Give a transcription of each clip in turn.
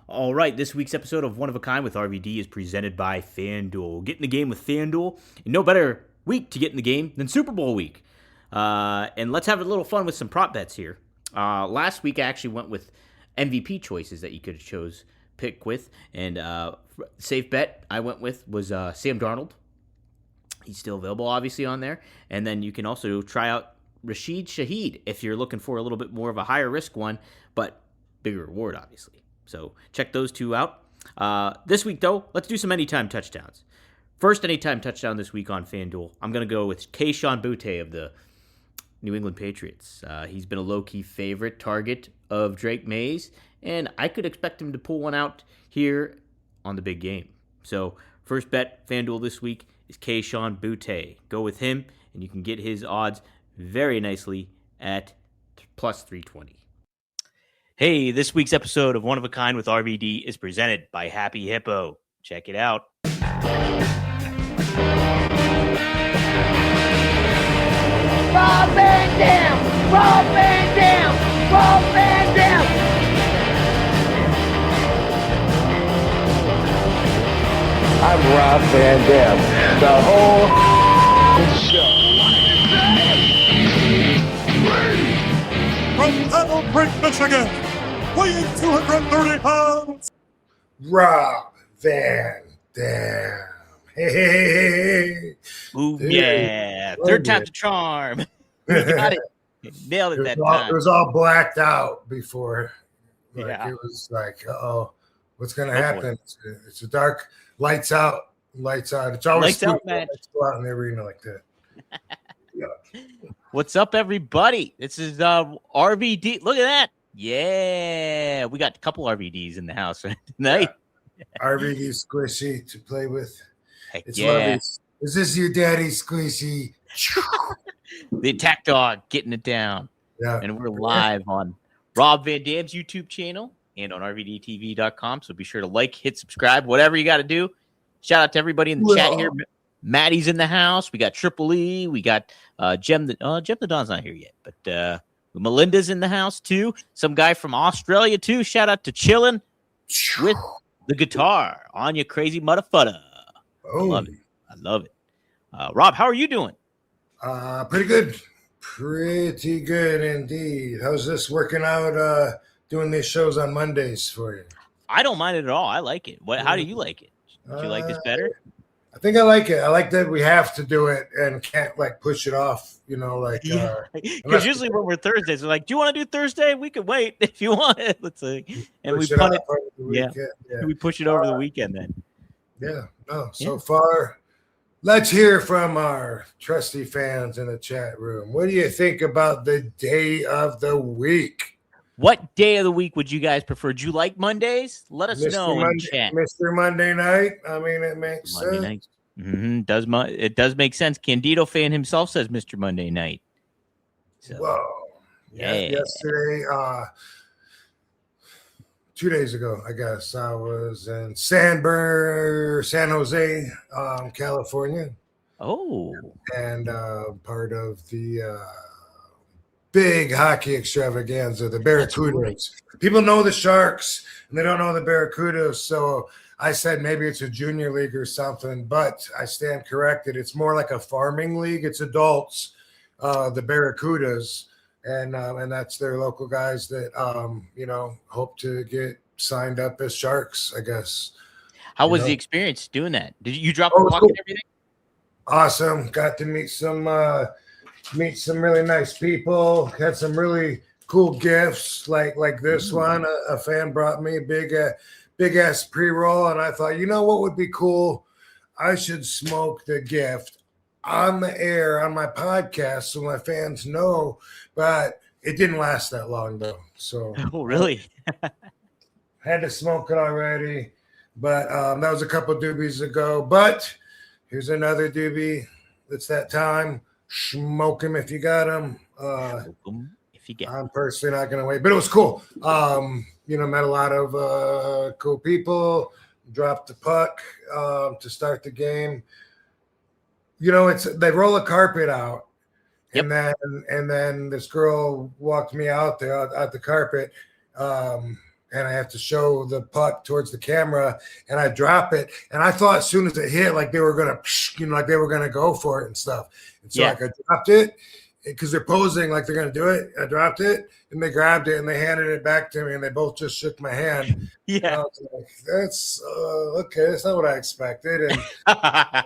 All right, this week's episode of One of a Kind with RVD is presented by FanDuel. Get in the game with FanDuel, and no better week to get in the game than Super Bowl week. And let's have a little fun with some prop bets here. Last week I actually went with MVP choices that you could pick with, and safe bet I went with was Sam Darnold. He's still available, obviously, on there. And then you can also try out Rashid Shaheed if you're looking for a little bit more of a higher risk one, but bigger reward, obviously. So check those two out. This week, though, let's do some anytime touchdowns. First anytime touchdown this week on FanDuel, I'm going to go with Kayshon Boutte of the New England Patriots. He's been a low-key favorite target of Drake Mays, and I could expect him to pull one out here on the big game. So first bet, FanDuel this week, is Kayshon Boutte. Go with him, and you can get his odds very nicely at plus 320. Hey, this week's episode of One of a Kind with RVD is presented by Happy Hippo. Check it out. Rob Van Dam! Rob Van Dam! Rob Van Dam! I'm Rob Van Dam. The whole show. From Pebble Creek, Michigan, weighing 230 pounds, Rob Van Dam. Hey. Ooh, yeah. Third time's a charm. You got it. Nailed it that time. It was all blacked out before. Yeah. It was like, uh-oh, what's going to happen? It's a dark, lights out. It's always lights out, man. Go out in the arena like that. Yeah. What's up, everybody? This is RVD. Look at that. Yeah. We got a couple RVDs in the house tonight. Yeah. RVD squishy to play with. Heck it's yeah. Is this your daddy squishy? The attack dog getting it down. Yeah. And we're live on Rob Van Dam's YouTube channel and on RVDTV.com. So be sure to like, hit subscribe, whatever you got to do. Shout out to everybody in the chat here. Maddie's in the house. We got Triple E. We got Jem the Don's not here yet, but Melinda's in the house too. Some guy from Australia too. Shout out to Chillin' with the guitar on your crazy motherfucker. Oh. I love it. Rob, how are you doing? Pretty good. Pretty good indeed. How's this working out? Doing these shows on Mondays for you? I don't mind it at all. I like it. How do you like it? Do you like this better? I think I like it. I like that we have to do it and can't like push it off, because usually when we're Thursdays, we're like, do you want to do Thursday? We could wait if you want it. Let's see. And we punt it. Yeah. We push it over the weekend then. Yeah. No, so far, let's hear from our trusty fans in the chat room. What do you think about the day of the week? What day of the week would you guys prefer? Do you like Mondays? Let us know in chat. Mr. Monday Night. I mean, it makes Monday sense. Night. It does make sense. Candido fan himself says Mr. Monday Night. So, whoa. Yeah. Yesterday, 2 days ago, I guess, I was in San Jose, California. Oh. And part of the big hockey extravaganza, the Barracudas. People know the Sharks, and they don't know the Barracudas, so I said maybe it's a junior league or something, but I stand corrected. It's more like a farming league. It's adults, the Barracudas, and that's their local guys that, hope to get signed up as Sharks, I guess. How was the experience doing that? Did you drop the puck and everything? Awesome. Got to meet some really nice people. Had some really cool gifts like this one. A fan brought me a big ass pre-roll, and I thought, what would be cool? I should smoke the gift on the air on my podcast so my fans know. But it didn't last that long though. So really? Had to smoke it already. But that was a couple doobies ago. But here's another doobie. It's that time. Smoke him if you got him. I'm personally not going to wait, but it was cool. Met a lot of cool people. Dropped the puck to start the game. They roll a carpet out, and then this girl walked me out there at the carpet. and I have to show the puck towards the camera, and I drop it. And I thought as soon as it hit, like they were gonna, like they were gonna go for it and stuff. And so like I dropped it because they're posing like they're gonna do it. I dropped it, and they grabbed it and they handed it back to me, and they both just shook my hand. Yeah. I was like, that's okay. That's not what I expected. And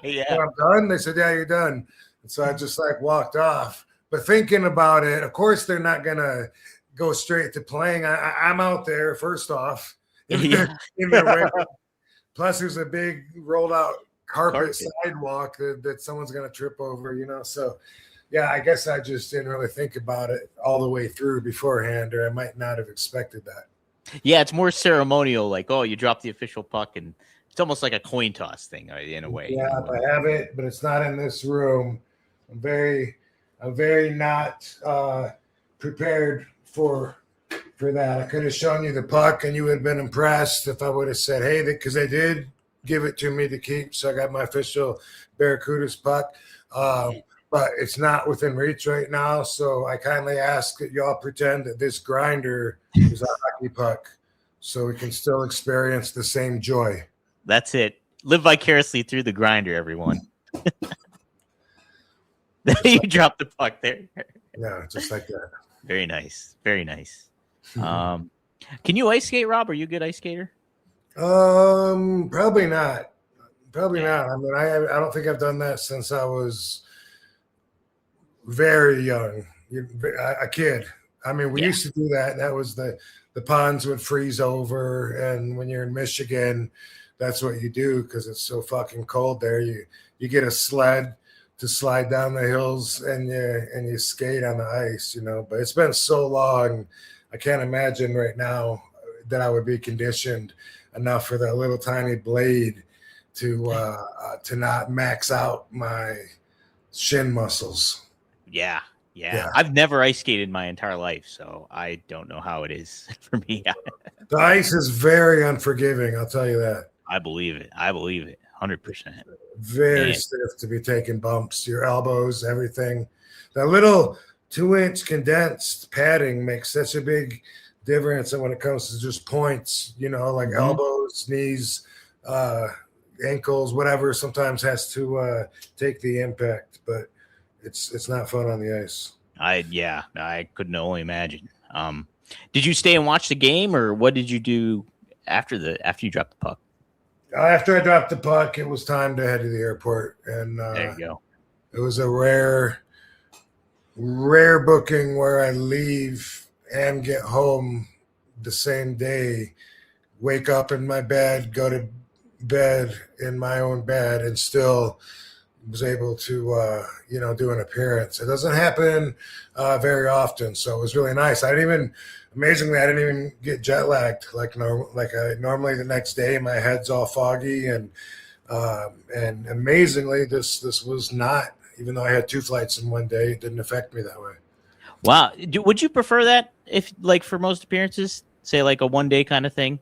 yeah. when I'm done, they said, yeah, you're done. And so I just like walked off. But thinking about it, of course, they're not going to go straight to playing. I'm out there, first off. Plus, there's a big rolled out carpet sidewalk that someone's going to trip over, So, yeah, I guess I just didn't really think about it all the way through beforehand, or I might not have expected that. Yeah, it's more ceremonial, like, oh, you drop the official puck, and it's almost like a coin toss thing in a way. Yeah, I have it, but it's not in this room. I'm very not prepared for that. I could have shown you the puck, and you would have been impressed if I would have said, hey, because they did give it to me to keep, so I got my official Barracudas puck. But it's not within reach right now, so I kindly ask that y'all pretend that this grinder is a hockey puck so we can still experience the same joy. That's it. Live vicariously through the grinder, everyone. You drop the puck there. Yeah, just like that. Very nice. Very nice. Can you ice skate, Rob? Are you a good ice skater? Probably not. Probably not. I mean, I don't think I've done that since I was very young, a kid. I mean, we used to do that. That was the ponds would freeze over, and when you're in Michigan, that's what you do because it's so fucking cold there. You get a sled to slide down the hills, and you skate on the ice, But it's been so long, I can't imagine right now that I would be conditioned enough for that little tiny blade to not max out my shin muscles. Yeah. I've never ice skated my entire life, so I don't know how it is for me. The ice is very unforgiving, I'll tell you that. I believe it. 100%. Very stiff to be taking bumps, your elbows, everything. That little 2-inch condensed padding makes such a big difference when it comes to just points, like elbows, knees, ankles, whatever sometimes has to take the impact, but it's not fun on the ice. I couldn't only imagine. Did you stay and watch the game, or what did you do after you dropped the puck? After I dropped the puck, it was time to head to the airport, and there you go. It was a rare booking where I leave and get home the same day, wake up in my bed, go to bed in my own bed, and still was able to do an appearance. It doesn't happen very often, so it was really nice. Amazingly, I didn't even get jet lagged normally the next day. My head's all foggy, and amazingly, this was not. Even though I had 2 flights in one day, it didn't affect me that way. Wow, would you prefer that if, like, for most appearances, say like a 1-day kind of thing?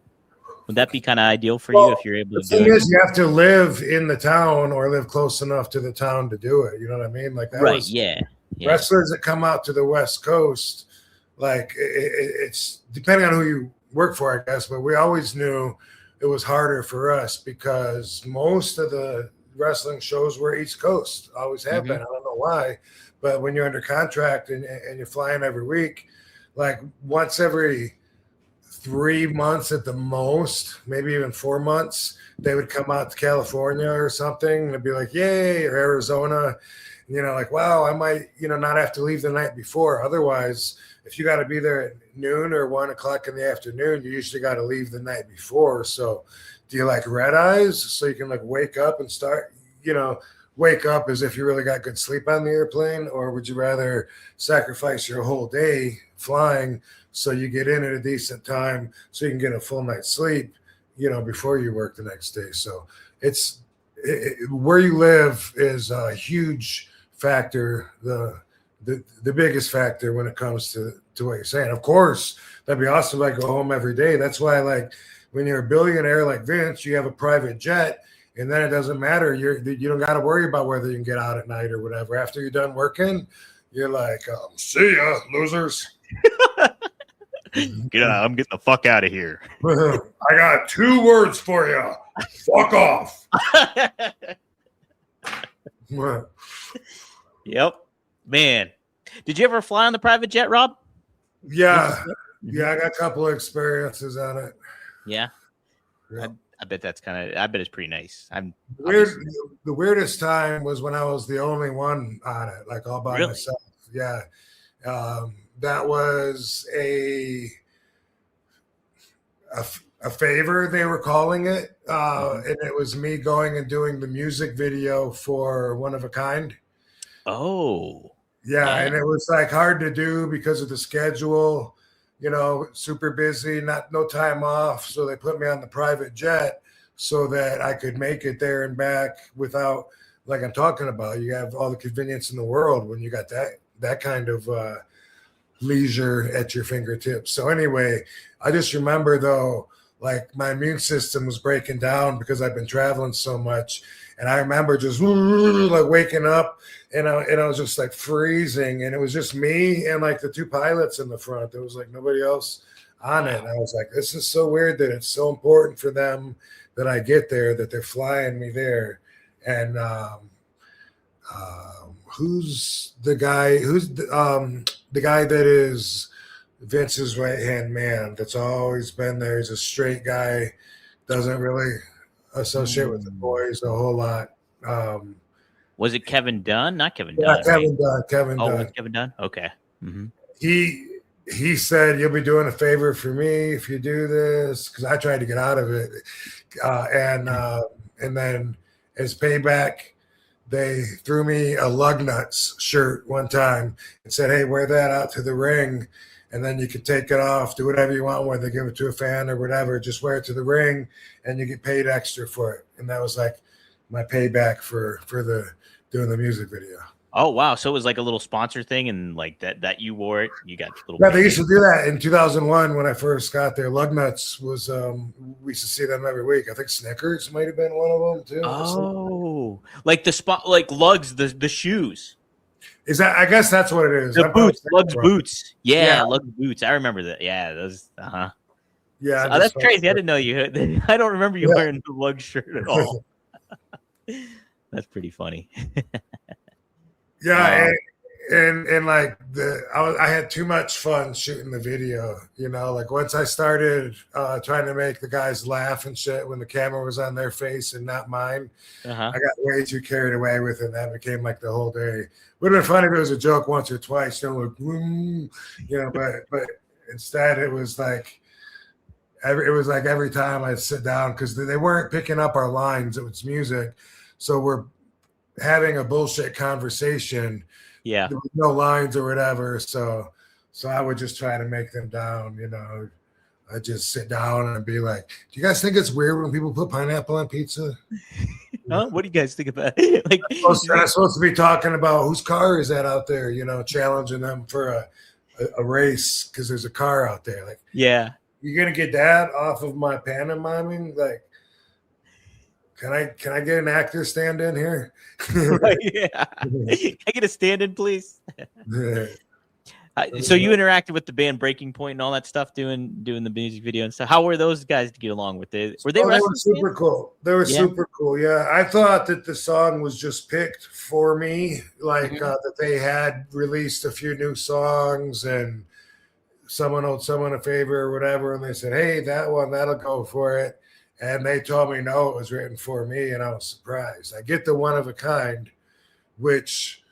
Would that be kind of ideal for you if you're able to do it? The thing is, you have to live in the town or live close enough to the town to do it. You know what I mean? Like that. Right? Yeah. Wrestlers that come out to the West Coast. Like it's depending on who you work for, I guess, but we always knew it was harder for us because most of the wrestling shows were East Coast, always have been. I don't know why, but when you're under contract and you're flying every week, like once every 3 months at the most, maybe even 4 months, they would come out to California or something and it'd be like, yay, or Arizona, like, wow, I might, not have to leave the night before. Otherwise, if you got to be there at noon or 1 o'clock in the afternoon, you usually got to leave the night before. So do you like red eyes so you can like wake up and start, wake up as if you really got good sleep on the airplane? Or would you rather sacrifice your whole day flying so you get in at a decent time so you can get a full night's sleep, before you work the next day? So it's where you live is a huge factor, the biggest factor when it comes to what you're saying. Of course, that'd be awesome if I go home every day. That's why, like, when you're a billionaire like Vince, you have a private jet, and then it doesn't matter. You don't got to worry about whether you can get out at night or whatever. After you're done working, you're like, see ya, losers. I'm getting the fuck out of here. I got 2 words for you. Fuck off. Yep. Man. Did you ever fly on the private jet, Rob? Yeah. Yeah, I got a couple of experiences on it. Yeah. Yeah. I bet that's I bet it's pretty nice. The weirdest time was when I was the only one on it, like all by myself. Yeah. That was a favor, they were calling it. And it was me going and doing the music video for One of a Kind. Oh. Yeah, and it was like hard to do because of the schedule, super busy, no time off. So they put me on the private jet so that I could make it there and back without, like I'm talking about, you have all the convenience in the world when you got that kind of leisure at your fingertips. So anyway, I just remember though, like my immune system was breaking down because I've been traveling so much. And I remember just like waking up and I was just like freezing, and it was just me and like the 2 pilots in the front. There was like nobody else on it. And I was like, this is so weird that it's so important for them that I get there, that they're flying me there. And who's the guy that is Vince's right-hand man that's always been there? He's a straight guy, doesn't really associate with the boys a whole lot. Was it Kevin Dunn? Not Kevin Yeah, Dunn. Kevin right? Dunn. Kevin Dunn. Oh, it's Kevin Dunn? Okay. Mm-hmm. He said, you'll be doing a favor for me if you do this, because I tried to get out of it. And then as payback, they threw me a Lug Nuts shirt one time and said, hey, wear that out to the ring, and then you can take it off, do whatever you want, whether give it to a fan or whatever, just wear it to the ring and you get paid extra for it. And that was like my payback for doing the music video. Oh, wow. So it was like a little sponsor thing, and like that you wore it, you got a little. Yeah, they used to do that in 2001 when I first got there. Lug Nuts was, we used to see them every week. I think Snickers might have been one of them too. Oh, like the spot, like Lugs, the shoes. Is that? I guess that's what it is. The boots, Lugs boots. Yeah, Lugs boots. I remember that. Yeah, those. Yeah, that's crazy. I didn't know you. I don't remember you wearing the Lug shirt at all. That's pretty funny. Yeah, and like I had too much fun shooting the video. Like once I started trying to make the guys laugh and shit when the camera was on their face and not mine, I got way too carried away with it. And that became like the whole day. Would have been funny if it was a joke once or twice, but instead it was like every time I'd sit down, because they weren't picking up our lines. It was music, so we're having a bullshit conversation. Yeah, there was no lines or whatever. So I would just try to make them down. I just sit down and be like, "Do you guys think it's weird when people put pineapple on pizza?" Huh? What do you guys think about it? Like, I'm supposed to be talking about whose car is that out there? Challenging them for a race because there's a car out there. Like, yeah, you're gonna get that off of my pantomiming? Like, can I get an actor stand in here? Right, yeah. Can I get a stand in, please? So you interacted with the band Breaking Point and all that stuff, doing the music video and stuff. How were those guys to get along with it? Were they? They were super cool. They were super cool. Yeah, I thought that the song was just picked for me, like that they had released a few new songs and someone owed someone a favor or whatever, and they said, "Hey, that'll go for it." And they told me no, it was written for me, and I was surprised. I get the One of a Kind, which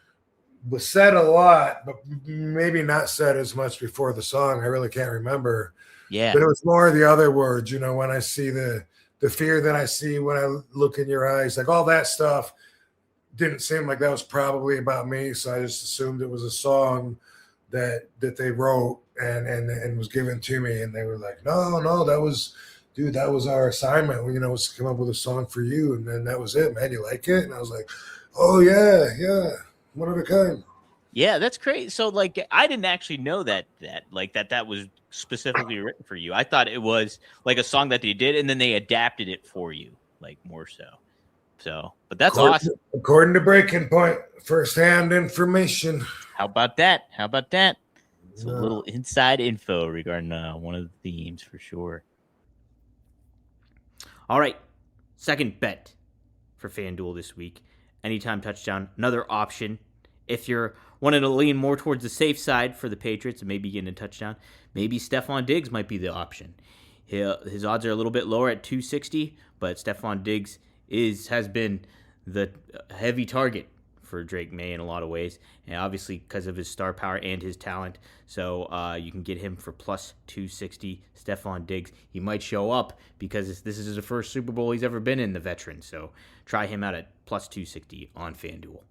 was said a lot, but maybe not said as much before the song. I really can't remember. Yeah. But it was more of the other words, when I see the fear that I see when I look in your eyes, like all that stuff didn't seem like that was probably about me. So I just assumed it was a song that they wrote and was given to me. And they were like, no, that was our assignment. Was to come up with a song for you. And then that was it, man. You like it? And I was like, oh yeah. One of a kind. Yeah, that's great. So like, I didn't actually know that was specifically written for you. I thought it was like a song that they did and then they adapted it for you, like more so. So, but that's awesome. According to Breaking Point, firsthand information. How about that? So a little inside info regarding one of the themes for sure. All right, second bet for FanDuel this week. Anytime touchdown, another option. If you're wanting to lean more towards the safe side for the Patriots and maybe getting a touchdown, maybe Stephon Diggs might be the option. His odds are a little bit lower at 260, but Stephon Diggs has been the heavy target for Drake May in a lot of ways, and obviously because of his star power and his talent. So you can get him for plus 260. Stephon Diggs, he might show up because this is the first Super Bowl he's ever been in, the veteran. So try him out at plus 260 on FanDuel.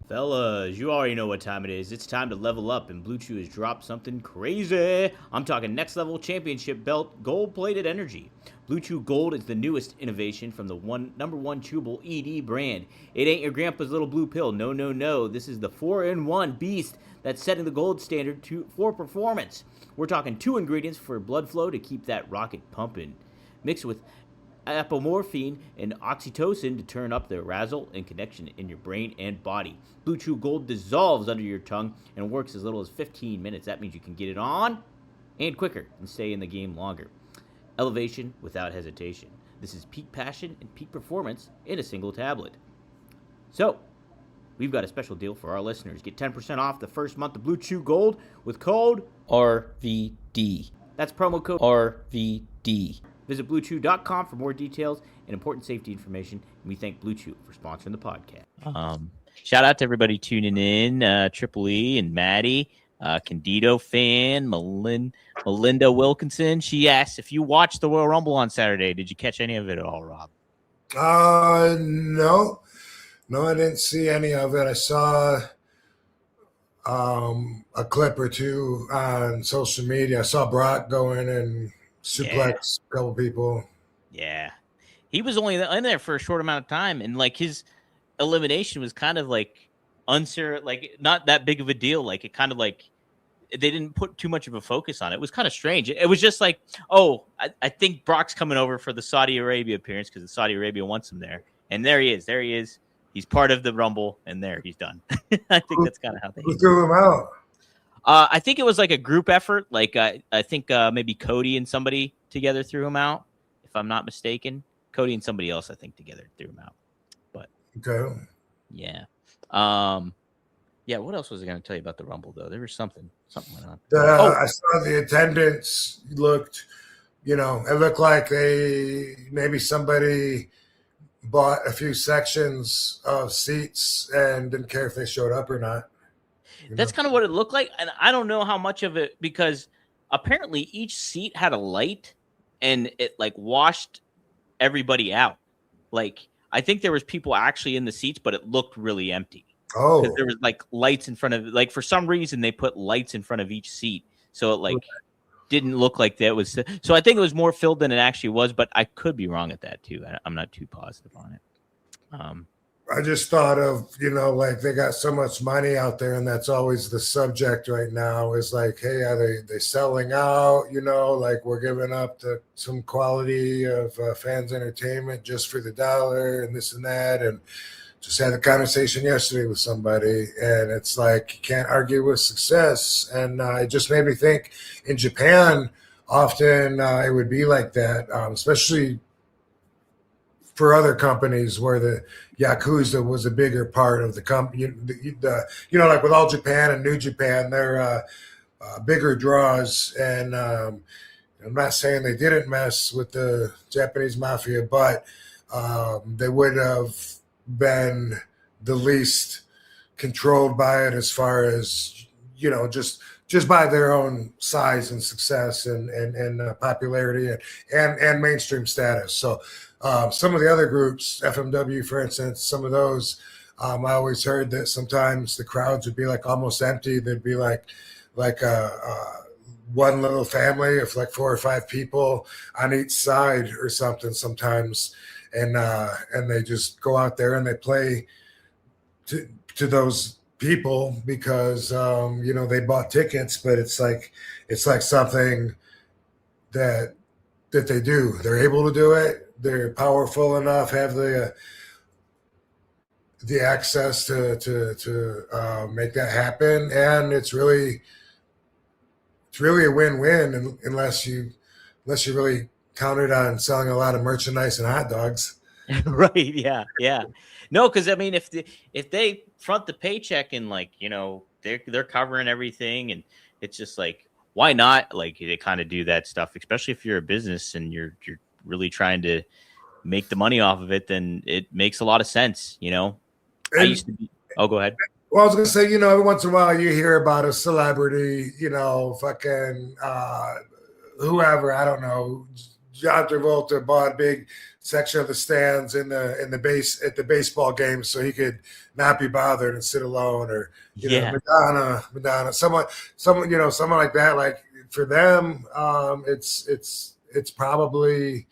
Fellas, you already know what time it is. It's time to level up, and Blue Chew has dropped something crazy. I'm talking next level championship belt, gold-plated energy. Blue Chew Gold is the newest innovation from the number one chewable ED brand. It ain't your grandpa's little blue pill. No, no, no. This is the 4-in-1 beast that's setting the gold standard for performance. We're talking 2 ingredients for blood flow to keep that rocket pumping, mixed with apomorphine and oxytocin to turn up the arousal and connection in your brain and body. Blue Chew Gold dissolves under your tongue and works as little as 15 minutes. That means you can get it on and quicker and stay in the game longer. Elevation without hesitation. This is peak passion and peak performance in a single tablet. So, we've got a special deal for our listeners. Get 10% off the first month of Blue Chew Gold with code RVD. That's promo code RVD. Visit BlueChew.com for more details and important safety information. And we thank Blue Chew for sponsoring the podcast. Shout out to everybody tuning in, Triple E and Maddie, Candido fan, Melinda Wilkinson. She asked if you watched the Royal Rumble on Saturday. Did you catch any of it at all, Rob? No, I didn't see any of it. I saw a clip or two on social media. I saw Brock go in and suplex a couple people. Yeah. He was only in there for a short amount of time, and like his elimination was kind of like not that big of a deal. Like it kind of like they didn't put too much of a focus on it. It was kind of strange. It was just like, I think Brock's coming over for the Saudi Arabia appearance because Saudi Arabia wants him there. And there he is. He's part of the Rumble, and there he's done. I think that's kind of how they threw him out. I think it was like a group effort. Like I think maybe Cody and somebody together threw him out, if I'm not mistaken. Cody and somebody else, I think, together threw him out. But okay, yeah, What else was I going to tell you about the Rumble though? There was something went on. I saw the attendance looked. It looked like maybe somebody bought a few sections of seats and didn't care if they showed up or not. That's kind of what it looked like. And I don't know how much of it, because apparently each seat had a light and it like washed everybody out. Like, I think there was people actually in the seats, but it looked really empty. Oh, because there was like lights in front of, like, for some reason they put lights in front of each seat. So it like didn't look like that was, so I think it was more filled than it actually was, but I could be wrong at that too. I'm not too positive on it. I just thought of, like they got so much money out there, and that's always the subject right now is like, hey, are they selling out? Like we're giving up to some quality of fans' entertainment just for the dollar and this and that. And just had a conversation yesterday with somebody, and it's like you can't argue with success. And it just made me think in Japan, often it would be like that, especially for other companies where the Yakuza was a bigger part of the company. Like with All Japan and New Japan, they're bigger draws. And I'm not saying they didn't mess with the Japanese mafia, but they would have been the least controlled by it as far as, just by their own size and success and popularity and mainstream status. So some of the other groups, FMW, for instance, some of those, I always heard that sometimes the crowds would be like almost empty. They'd be like one little family of like 4 or 5 people on each side or something sometimes. And they just go out there and they play to those people because, they bought tickets, but it's like something that they do. They're able to do it. They're powerful enough, have the access to make that happen. And it's really it's really a win-win unless you really counted on selling a lot of merchandise and hot dogs. Right. Yeah. Yeah. No, because I mean, if they front the paycheck and like, you know, they're covering everything, and it's just like, why not? Like, they kind of do that stuff, especially if you're a business and you're really trying to make the money off of it. Then it makes a lot of sense. You know, I used to be. Oh, go ahead. Well, I was gonna say, you know, every once in a while you hear about a celebrity, you know, fucking whoever, I don't know, John Travolta bought a big section of the stands in the base at the baseball game so he could not be bothered and sit alone, or you know, Madonna, someone, you know, someone like that. Like for them, it's probably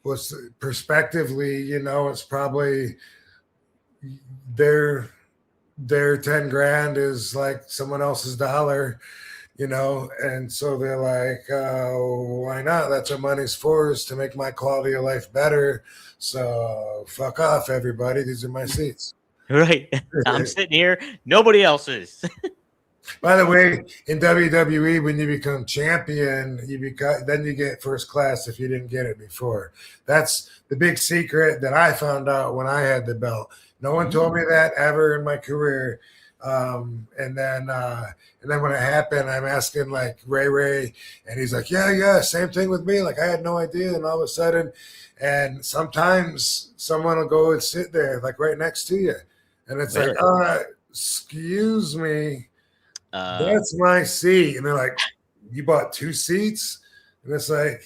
what's perspectively, you know, it's probably their 10 grand is like someone else's dollar, you know, and so they're like, why not? That's what money's for, is to make my quality of life better. So fuck off, everybody. These are my seats. Right. I'm sitting here. Nobody else is. By the way, in WWE, when you become champion, then you get first class if you didn't get it before. That's the big secret that I found out when I had the belt. No one told me that ever in my career. And then when it happened, I'm asking like Ray, and he's like, yeah, same thing with me. Like I had no idea, and all of a sudden, and sometimes someone will go and sit there like right next to you, and it's like, excuse me, that's my seat, and they're like, you bought 2 seats, and it's like,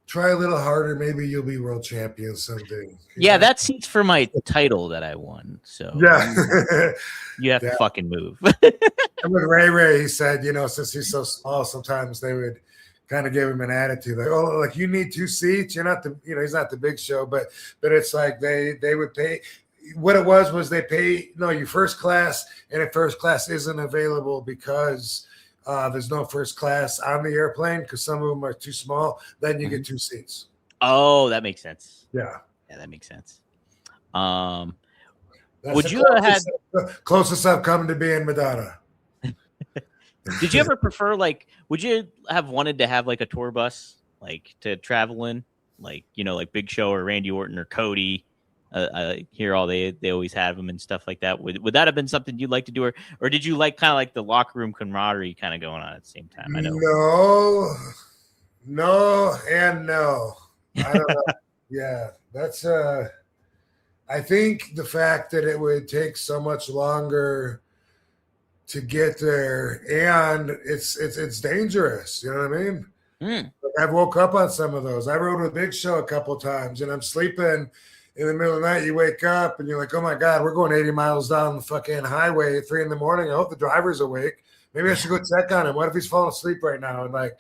try a little harder, maybe you'll be world champion someday. Yeah, that seat's for my title that I won. So yeah, you have to fucking move. And with Ray, he said, you know, since he's so small, sometimes they would kind of give him an attitude like, oh, like you need 2 seats. You're not the, you know, he's not the big show, but it's like they would pay. What it was they pay, no, you first class, and if first class isn't available because there's no first class on the airplane because some of them are too small, then you get 2 seats. Oh, that makes sense. Yeah, that makes sense. That's would you have had closest I've come to being Madonna? Did you ever prefer, like, would you have wanted to have like a tour bus, like to travel in, like, you know, like Big Show or Randy Orton or Cody? Here, all they always have them and stuff like that. Would that have been something you'd like to do, or did you like kind of like the locker room camaraderie kind of going on at the same time? I know. No, and no. I don't know. Yeah, that's I think the fact that it would take so much longer to get there, and it's dangerous. You know what I mean? Like I've woke up on some of those. I rode with Big Show a couple times, and I'm sleeping. In the middle of the night, you wake up and you're like, oh my God, we're going 80 miles down the fucking highway at 3 a.m. I hope the driver's awake. Maybe I should go check on him. What if he's falling asleep right now? And like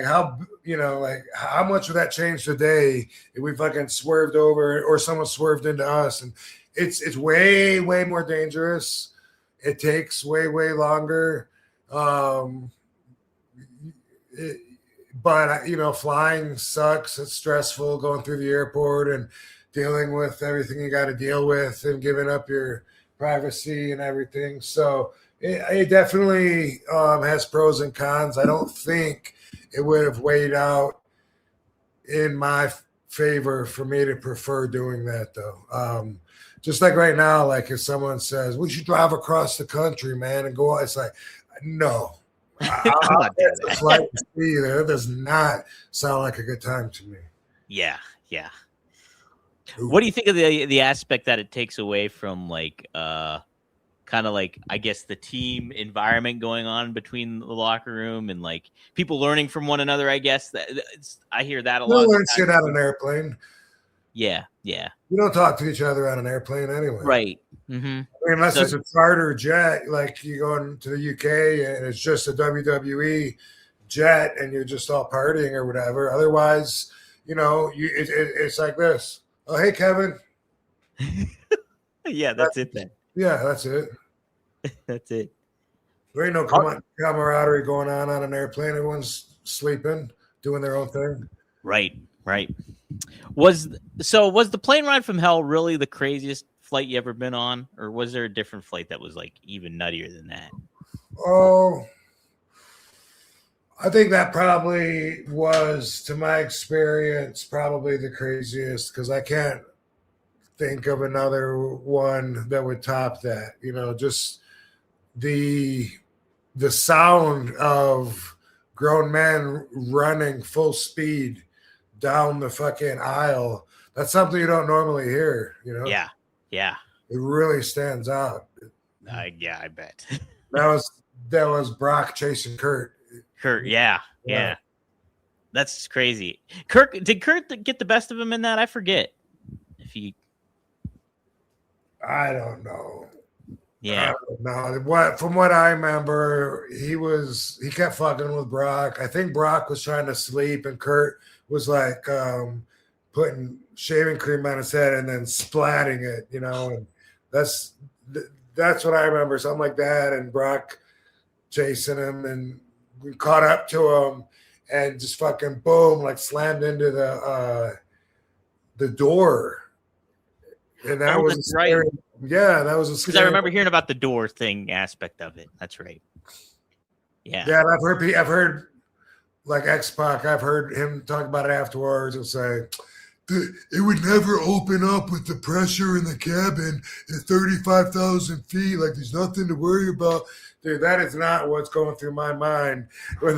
how, you know, like how much would that change today if we fucking swerved over or someone swerved into us? And it's way, way more dangerous. It takes way, way longer. But you know, flying sucks. It's stressful going through the airport and dealing with everything you got to deal with and giving up your privacy and everything. So it definitely has pros and cons. I don't think it would have weighed out in my favor for me to prefer doing that, though. Just like right now, like if someone says, we should drive across the country, man, and go, it's like, no. I'll get the flight to see there. It does not sound like a good time to me. Yeah. What do you think of the aspect that it takes away from like kind of like, I guess, the team environment going on between the locker room and like people learning from one another? I guess I hear that a lot. You learn shit on an airplane. Yeah. You don't talk to each other on an airplane anyway. Right. Mm-hmm. I mean, unless it's a charter jet, like you go into the UK and it's just a WWE jet and you're just all partying or whatever. Otherwise, you know, it's like this. Oh, hey, Kevin. Yeah, that's it then. Yeah, that's it. That's it. There ain't no camaraderie going on an airplane. Everyone's sleeping, doing their own thing. Right. Was the plane ride from hell really the craziest flight you ever been on, or was there a different flight that was like even nuttier than that? Oh, I think that probably was, to my experience, probably the craziest because I can't think of another one that would top that. Just the sound of grown men running full speed down the fucking aisle. That's something you don't normally hear. Yeah. It really stands out. Yeah, I bet. That was Brock chasing Kurt. Yeah. That's crazy. Did Kurt get the best of him in that? I forget. I don't know. Yeah. From what I remember, he kept fucking with Brock. I think Brock was trying to sleep, and Kurt was like putting shaving cream on his head and then splatting it. And that's what I remember. Something like that, and Brock chasing him, and we caught up to him, and just fucking boom, like slammed into the door. And that was right. Yeah, that was a because I remember hearing about the door thing aspect of it. That's right. Yeah. Yeah, and I've heard like X-Pac, I've heard him talk about it afterwards and say it would never open up with the pressure in the cabin at 35,000 feet. Like there's nothing to worry about. Dude, that is not what's going through my mind when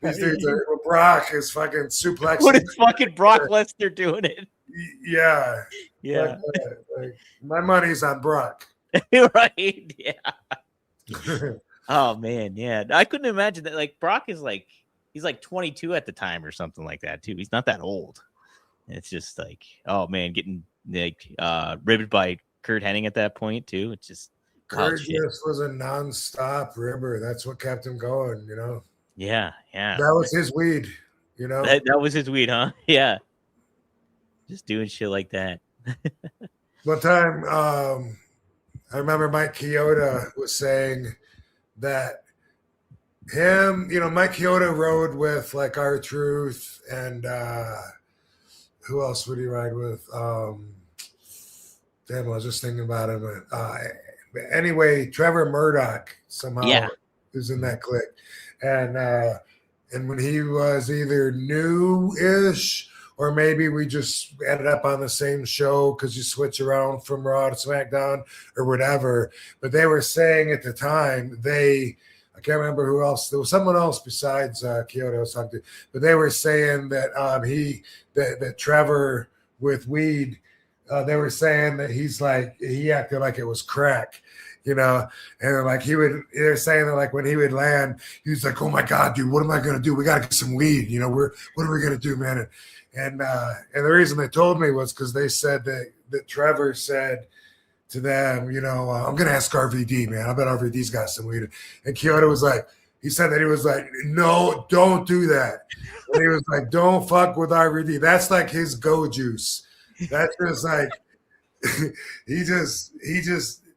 these dudes when Brock is fucking suplexing. What is fucking Brock Lesnar doing it? Yeah. Yeah. Like, my money's on Brock. Right. Yeah. Oh man, yeah. I couldn't imagine that. Like Brock is like he's like 22 at the time or something like that too. He's not that old. It's just like, oh man, getting like ribbed by Kurt Hennig at that point too. It's just Kurt just was a nonstop ribber. That's what kept him going, Yeah. That was his weed, That was his weed, huh? Yeah. Just doing shit like that. One time, I remember Mike Chioda was saying that Mike Chioda rode with like R-Truth and who else would he ride with? Damn, I was just thinking about him. Anyway, Trevor Murdoch somehow is in that clique. And when he was either new-ish or maybe we just ended up on the same show because you switch around from Raw to SmackDown or whatever. But they were saying at the time, I can't remember who else. There was someone else besides Kyoto or something. But they were saying that that Trevor with weed, they were saying that he acted like it was crack. And like they're saying that like when he would land, he was like, "Oh my God, dude, what am I gonna do? We gotta get some weed. What are we gonna do, man?" And the reason they told me was because they said that Trevor said to them, I'm gonna ask RVD, man. I bet RVD's got some weed. And Kyoto was like, he said that he was like, "No, don't do that." And he was like, "Don't fuck with RVD. That's like his go juice. That's just like he just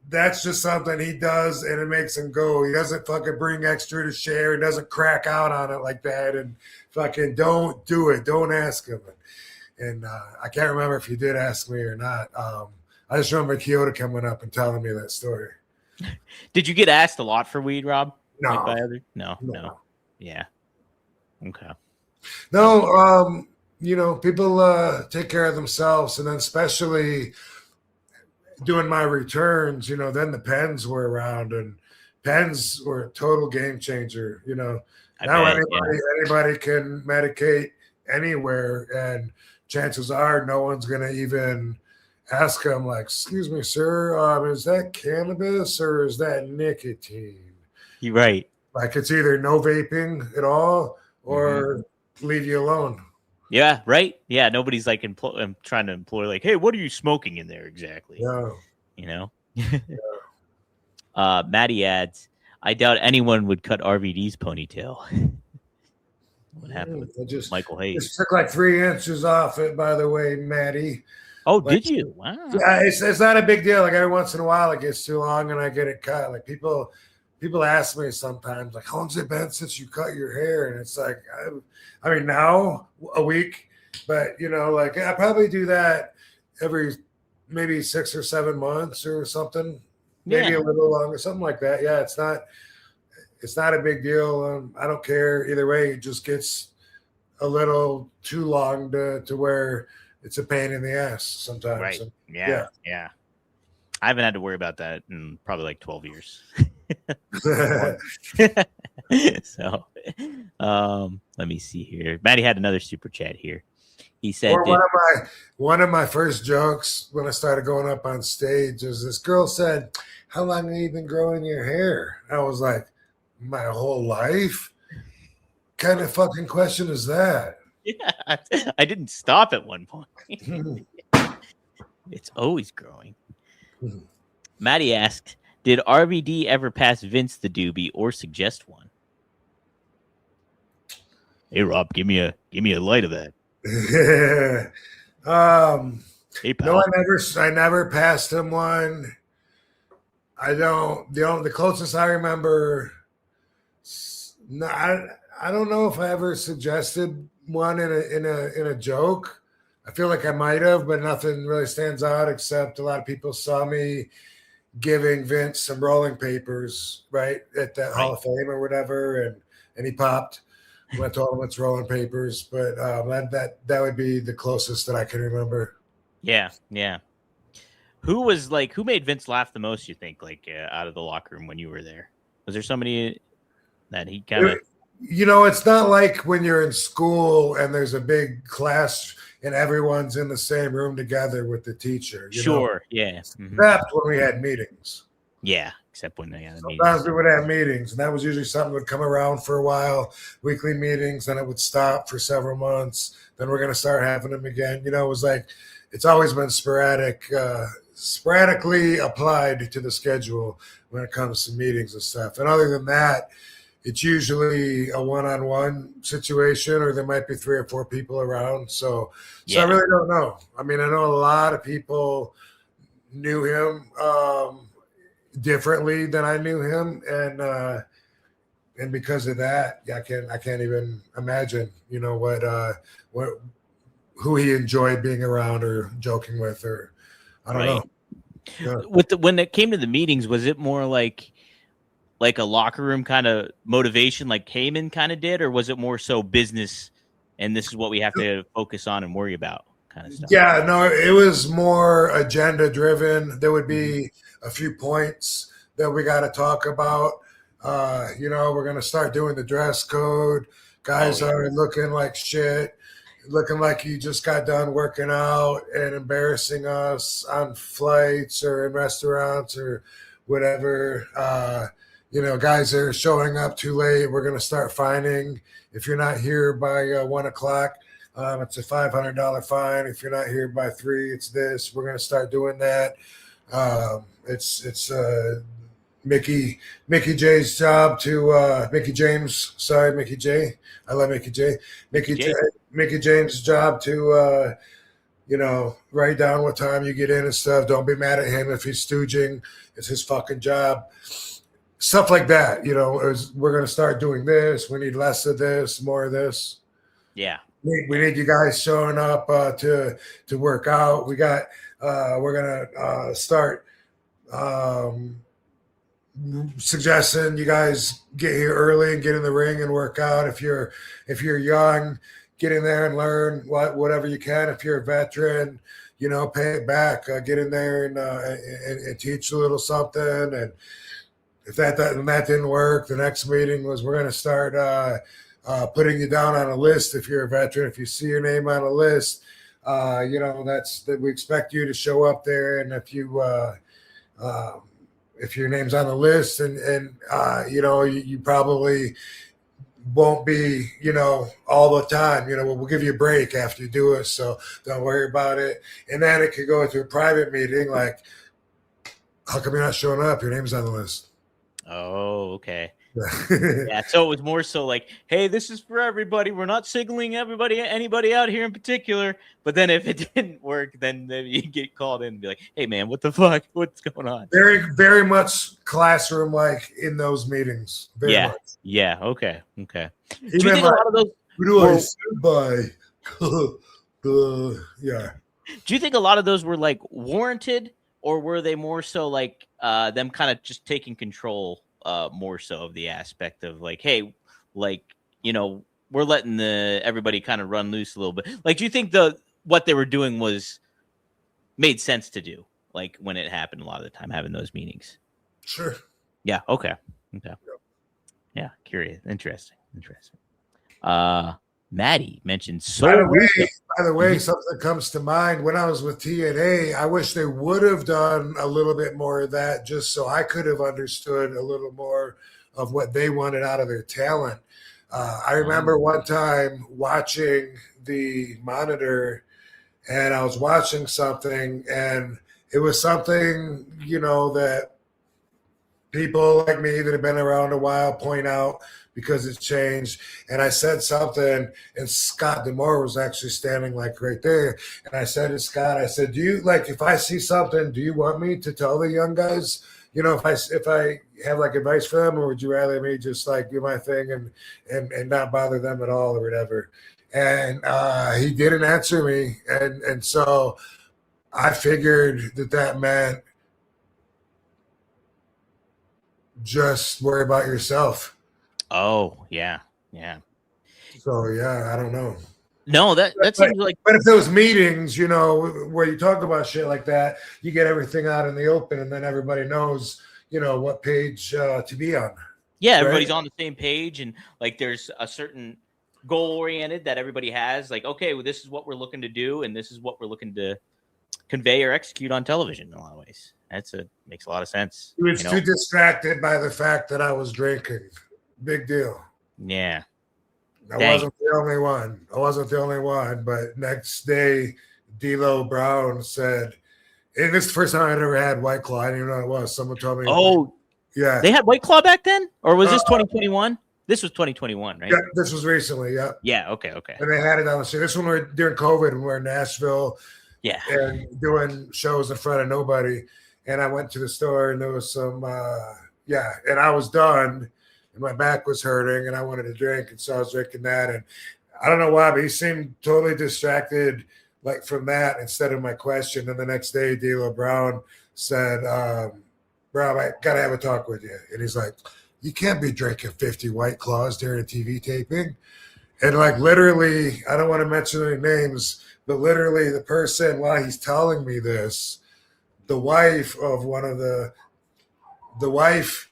that's just something he does and it makes him go. He doesn't fucking bring extra to share. He doesn't crack out on it like that. And fucking don't do it. Don't ask him." And I can't remember if he did ask me or not. I just remember Kyoto coming up and telling me that story. Did you get asked a lot for weed, Rob? No. Like by no. Yeah. Okay. No, people take care of themselves. And then especially doing my returns, then the pens were around and pens were a total game changer. Now anybody can medicate anywhere, and chances are no one's going to even ask them like, "Excuse me, sir, is that cannabis or is that nicotine?" You're right. Like it's either no vaping at all or leave you alone. Yeah, right. Yeah, nobody's like trying to employ like, "Hey, what are you smoking in there exactly?" No. Maddie adds, "I doubt anyone would cut RVD's ponytail." What happened with Michael Hayes? Just took like 3 inches off it, by the way, Maddie. Oh, did you? Wow. Yeah, it's not a big deal. Like every once in a while it gets too long and I get it cut. Like people ask me sometimes, like, "How long's it been since you cut your hair?" And it's like, I mean, now a week, but like I probably do that every maybe 6 or 7 months or something, maybe Yeah. a little longer, something like that. Yeah, it's not a big deal. I don't care either way. It just gets a little too long to where it's a pain in the ass sometimes. Right. And, Yeah. Yeah. I haven't had to worry about that in probably like 12 years. So, let me see here. Maddie had another super chat here. He said, Or one of my first jokes when I started going up on stage is this girl said, "How long have you been growing your hair?" I was like, "My whole life." Kind of fucking question is that? yeah, I didn't stop at one point. It's always growing. Maddie asked, did RVD ever pass Vince the doobie or suggest one? Hey Rob, give me a light of that. Hey pal. No, I never passed him one. I don't. The closest I remember. No, I don't know if I ever suggested one in a joke. I feel like I might have, but nothing really stands out except a lot of people saw me giving Vince some rolling papers, right, at the Hall of Fame or whatever, and he popped when I told him it's rolling papers. But that would be the closest that I can remember. Yeah, yeah. Who made Vince laugh the most, you think, like out of the locker room when you were there? Was there somebody that he kind of... It's not like when you're in school and there's a big class and everyone's in the same room together with the teacher. Sure, yeah. Mm-hmm. Except when we had meetings. Yeah, except when they had meetings. Sometimes we would have meetings, and that was usually something that would come around for a while, weekly meetings, then it would stop for several months. Then we're going to start having them again. It was like, it's always been sporadically applied to the schedule when it comes to meetings and stuff. And other than that, it's usually a one-on-one situation, or there might be 3 or 4 people around. So I really don't know. I mean, I know a lot of people knew him differently than I knew him, and because of that, I can't even imagine, who he enjoyed being around or joking with, or I don't know. Yeah. When it came to the meetings, was it more like a locker room kind of motivation like Heyman kind of did, or was it more so business and this is what we have to focus on and worry about kind of stuff? Yeah, no, it was more agenda driven. There would be a few points that we got to talk about. We're going to start doing the dress code. Guys are looking like shit, looking like you just got done working out and embarrassing us on flights or in restaurants or whatever. Guys are showing up too late. We're going to start fining. If you're not here by 1 o'clock, it's a $500 fine. If you're not here by 3, it's this. We're going to start doing that. It's Mickey J's job to Mickey James. Sorry, Mickey J. I love Mickey J. Mickey James' job to write down what time you get in and stuff. Don't be mad at him if he's stooging. It's his fucking job. Stuff like that, we're going to start doing this. We need less of this, more of this. Yeah. We need you guys showing up to work out. We're going to start suggesting you guys get here early and get in the ring and work out. If you're young, get in there and learn whatever you can. If you're a veteran, pay it back. Get in there and teach a little something. And if that didn't work, the next meeting was we're going to start putting you down on a list. If you're a veteran, if you see your name on a list, that's that we expect you to show up there. And if your name's on the list and you probably won't be, all the time, we'll give you a break after you do it. So don't worry about it. And then it could go to a private meeting. Like, how come you're not showing up? Your name's on the list. Oh, okay. Yeah, so it was more so like, hey, this is for everybody. We're not signaling anybody out here in particular. But then if it didn't work, then you get called in and be like, hey, man, what the fuck? What's going on? Very, very much classroom like in those meetings. Very much. Yeah. Okay. Do you Even think a lot of those? Who do I sit by? Yeah. Do you think a lot of those were like warranted, or were they more so like them kind of just taking control more so of the aspect of like, hey, like, we're letting everybody kind of run loose a little bit. Like, do you think what they were doing made sense to do, like when it happened a lot of the time, having those meetings? Sure. Yeah. Okay. Yeah. Curious. Interesting. Maddie mentioned By the Mm-hmm. way, something comes to mind. When I was with TNA, I wish they would have done a little bit more of that, just so I could have understood a little more of what they wanted out of their talent. I remember one time watching the monitor, and I was watching something, and it was something, that people like me that have been around a while point out because it's changed. And I said something, and Scott Demore was actually standing like right there. And I said to Scott, I said, do you, like, if I see something, do you want me to tell the young guys, if I have like advice for them, or would you rather me just like do my thing and not bother them at all or whatever? And he didn't answer me. And so I figured that meant just worry about yourself. Oh, yeah. So yeah, I don't know. No, that seems like. But if those meetings, where you talk about shit like that, you get everything out in the open, and then everybody knows, what page to be on. Yeah, right? everybody's on the same page, and like there's a certain goal oriented that everybody has. Like, okay, well, this is what we're looking to do, and this is what we're looking to convey or execute on television in a lot of ways. Makes a lot of sense. He was too distracted by the fact that I was drinking. Big deal. Yeah. I wasn't the only one. But next day, D'Lo Brown said, and this is the first time I'd ever had White Claw. I didn't even know what it was. Someone told me. Oh, yeah. They had White Claw back then? Or was this 2021? This was 2021, right? Yeah, this was recently, yeah. Yeah, okay. And they had it on the street. This one we during COVID, when we were in Nashville. Yeah. And doing shows in front of nobody. And I went to the store, and there was some, and I was done. And my back was hurting, and I wanted to drink, and so I was drinking that. And I don't know why, but he seemed totally distracted, like from that, instead of my question. And the next day, D'Lo Brown said, "Bro, I gotta have a talk with you." And he's like, "You can't be drinking 50 White Claws during a TV taping." And like literally, I don't want to mention any names, but literally, the person, while he's telling me this, the wife of one of the wife.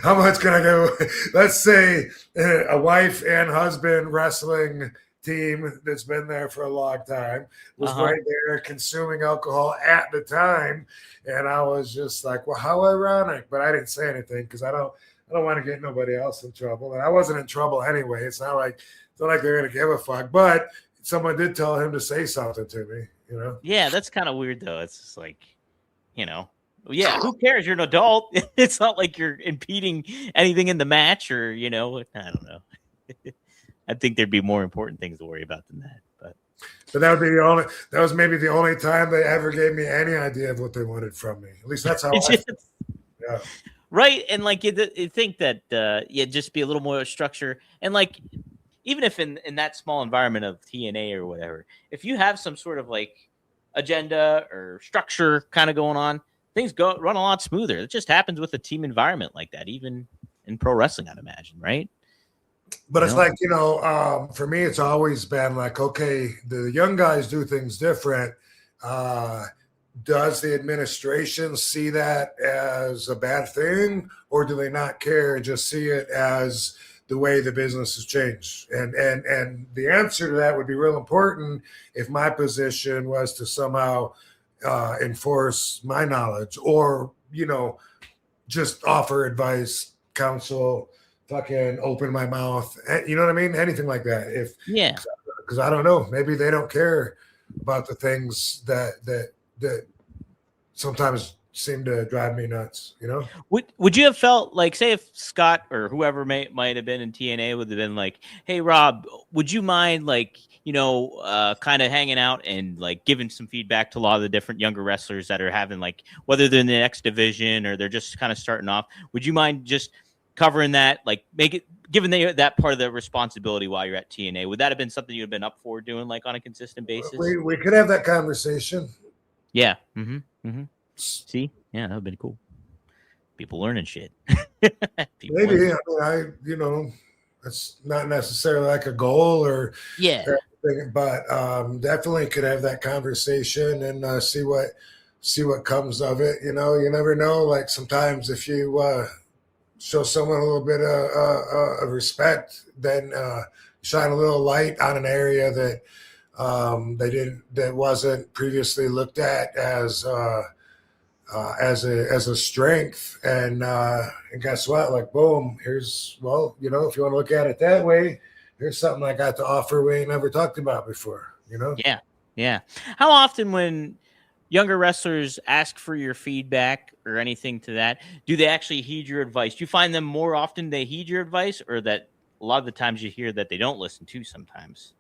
How much can I go? Let's say a wife and husband wrestling team that's been there for a long time was right there consuming alcohol at the time, and I was just like, "Well, how ironic!" But I didn't say anything because I don't want to get nobody else in trouble, and I wasn't in trouble anyway. It's not like they're gonna give a fuck. But someone did tell him to say something to me, Yeah, that's kind of weird though. It's just like, yeah, who cares? You're an adult. It's not like you're impeding anything in the match, or I don't know. I think there'd be more important things to worry about than that. But that was maybe the only time they ever gave me any idea of what they wanted from me. At least that's how I feel. Yeah. Right, and like you think that just be a little more structure, and like even if in that small environment of TNA or whatever, if you have some sort of like agenda or structure kind of going on, things run a lot smoother. It just happens with a team environment like that, even in pro wrestling, I'd imagine, right? But it's like, for me, it's always been like, okay, the young guys do things different. Does the administration see that as a bad thing, or do they not care and just see it as the way the business has changed? And the answer to that would be real important if my position was to somehow enforce my knowledge, or just offer advice, counsel, fucking open my mouth, you know what I mean? Anything like that. Because I don't know, maybe they don't care about the things that sometimes seem to drive me nuts. Would you have felt like, say, if Scott or whoever might have been in TNA would have been like, "Hey, Rob, would you mind like kind of hanging out and like giving some feedback to a lot of the different younger wrestlers that are having like, whether they're in the next division or they're just kind of starting off, would you mind just covering that, like given that part of the responsibility while you're at TNA, would that have been something you'd have been up for doing like on a consistent basis? We could have that conversation. Yeah. See, yeah, that would have been cool. People learning shit. Maybe it's not necessarily like a goal or anything, but definitely could have that conversation and see what comes of it. You never know. Like sometimes if you show someone a little bit of respect, then shine a little light on an area that that wasn't previously looked at as a strength, and guess what? Like, boom, here's if you want to look at it that way, here's something I got to offer we ain't never talked about before. Yeah. How often when younger wrestlers ask for your feedback or anything to that, do they actually heed your advice? Do you find them more often they heed your advice, or that a lot of the times you hear that they don't listen to sometimes?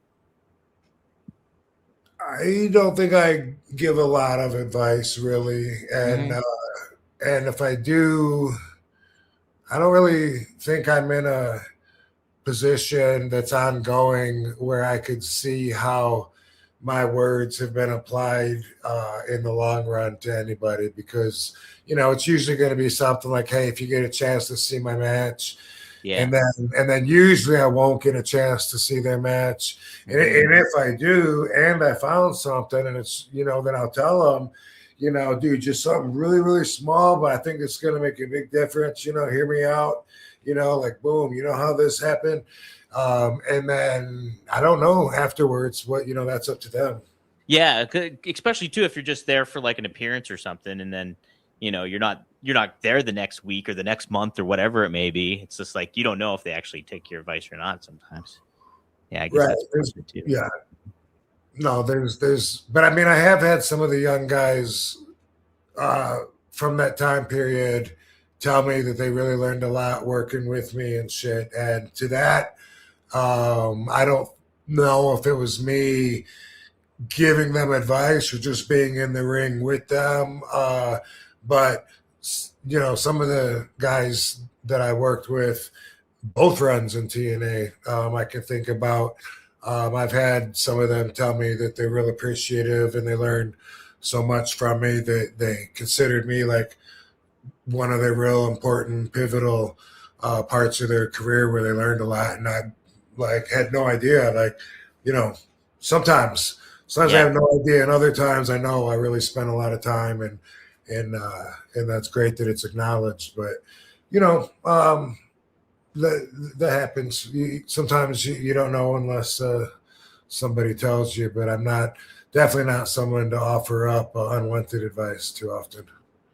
I don't think I give a lot of advice really, and and if I do, I don't really think I'm in a position that's ongoing where I could see how my words have been applied in the long run to anybody, because it's usually going to be something like, hey, if you get a chance to see my match. Yeah. And then usually I won't get a chance to see their match. And if I do, and I found something, and it's, then I'll tell them, dude, just something really, really small, but I think it's going to make a big difference. Hear me out, like, boom, how this happened. And then I don't know afterwards what, that's up to them. Yeah. Especially too, if you're just there for like an appearance or something, and then, you're not there the next week or the next month or whatever it may be. It's just like you don't know if they actually take your advice or not sometimes. Yeah, I guess that's too. Yeah. No, there's but I mean I have had some of the young guys from that time period tell me that they really learned a lot working with me and shit. And to that, I don't know if it was me giving them advice or just being in the ring with them. But, some of the guys that I worked with, both runs in TNA, I can think about. I've had some of them tell me that they're real appreciative and they learned so much from me that they considered me like one of their real important, pivotal parts of their career where they learned a lot. And I had no idea. Sometimes I have no idea, and other times I know I really spent a lot of time, and that's great that it's acknowledged. But that happens. Sometimes you don't know unless somebody tells you. But I'm definitely not someone to offer up unwanted advice too often.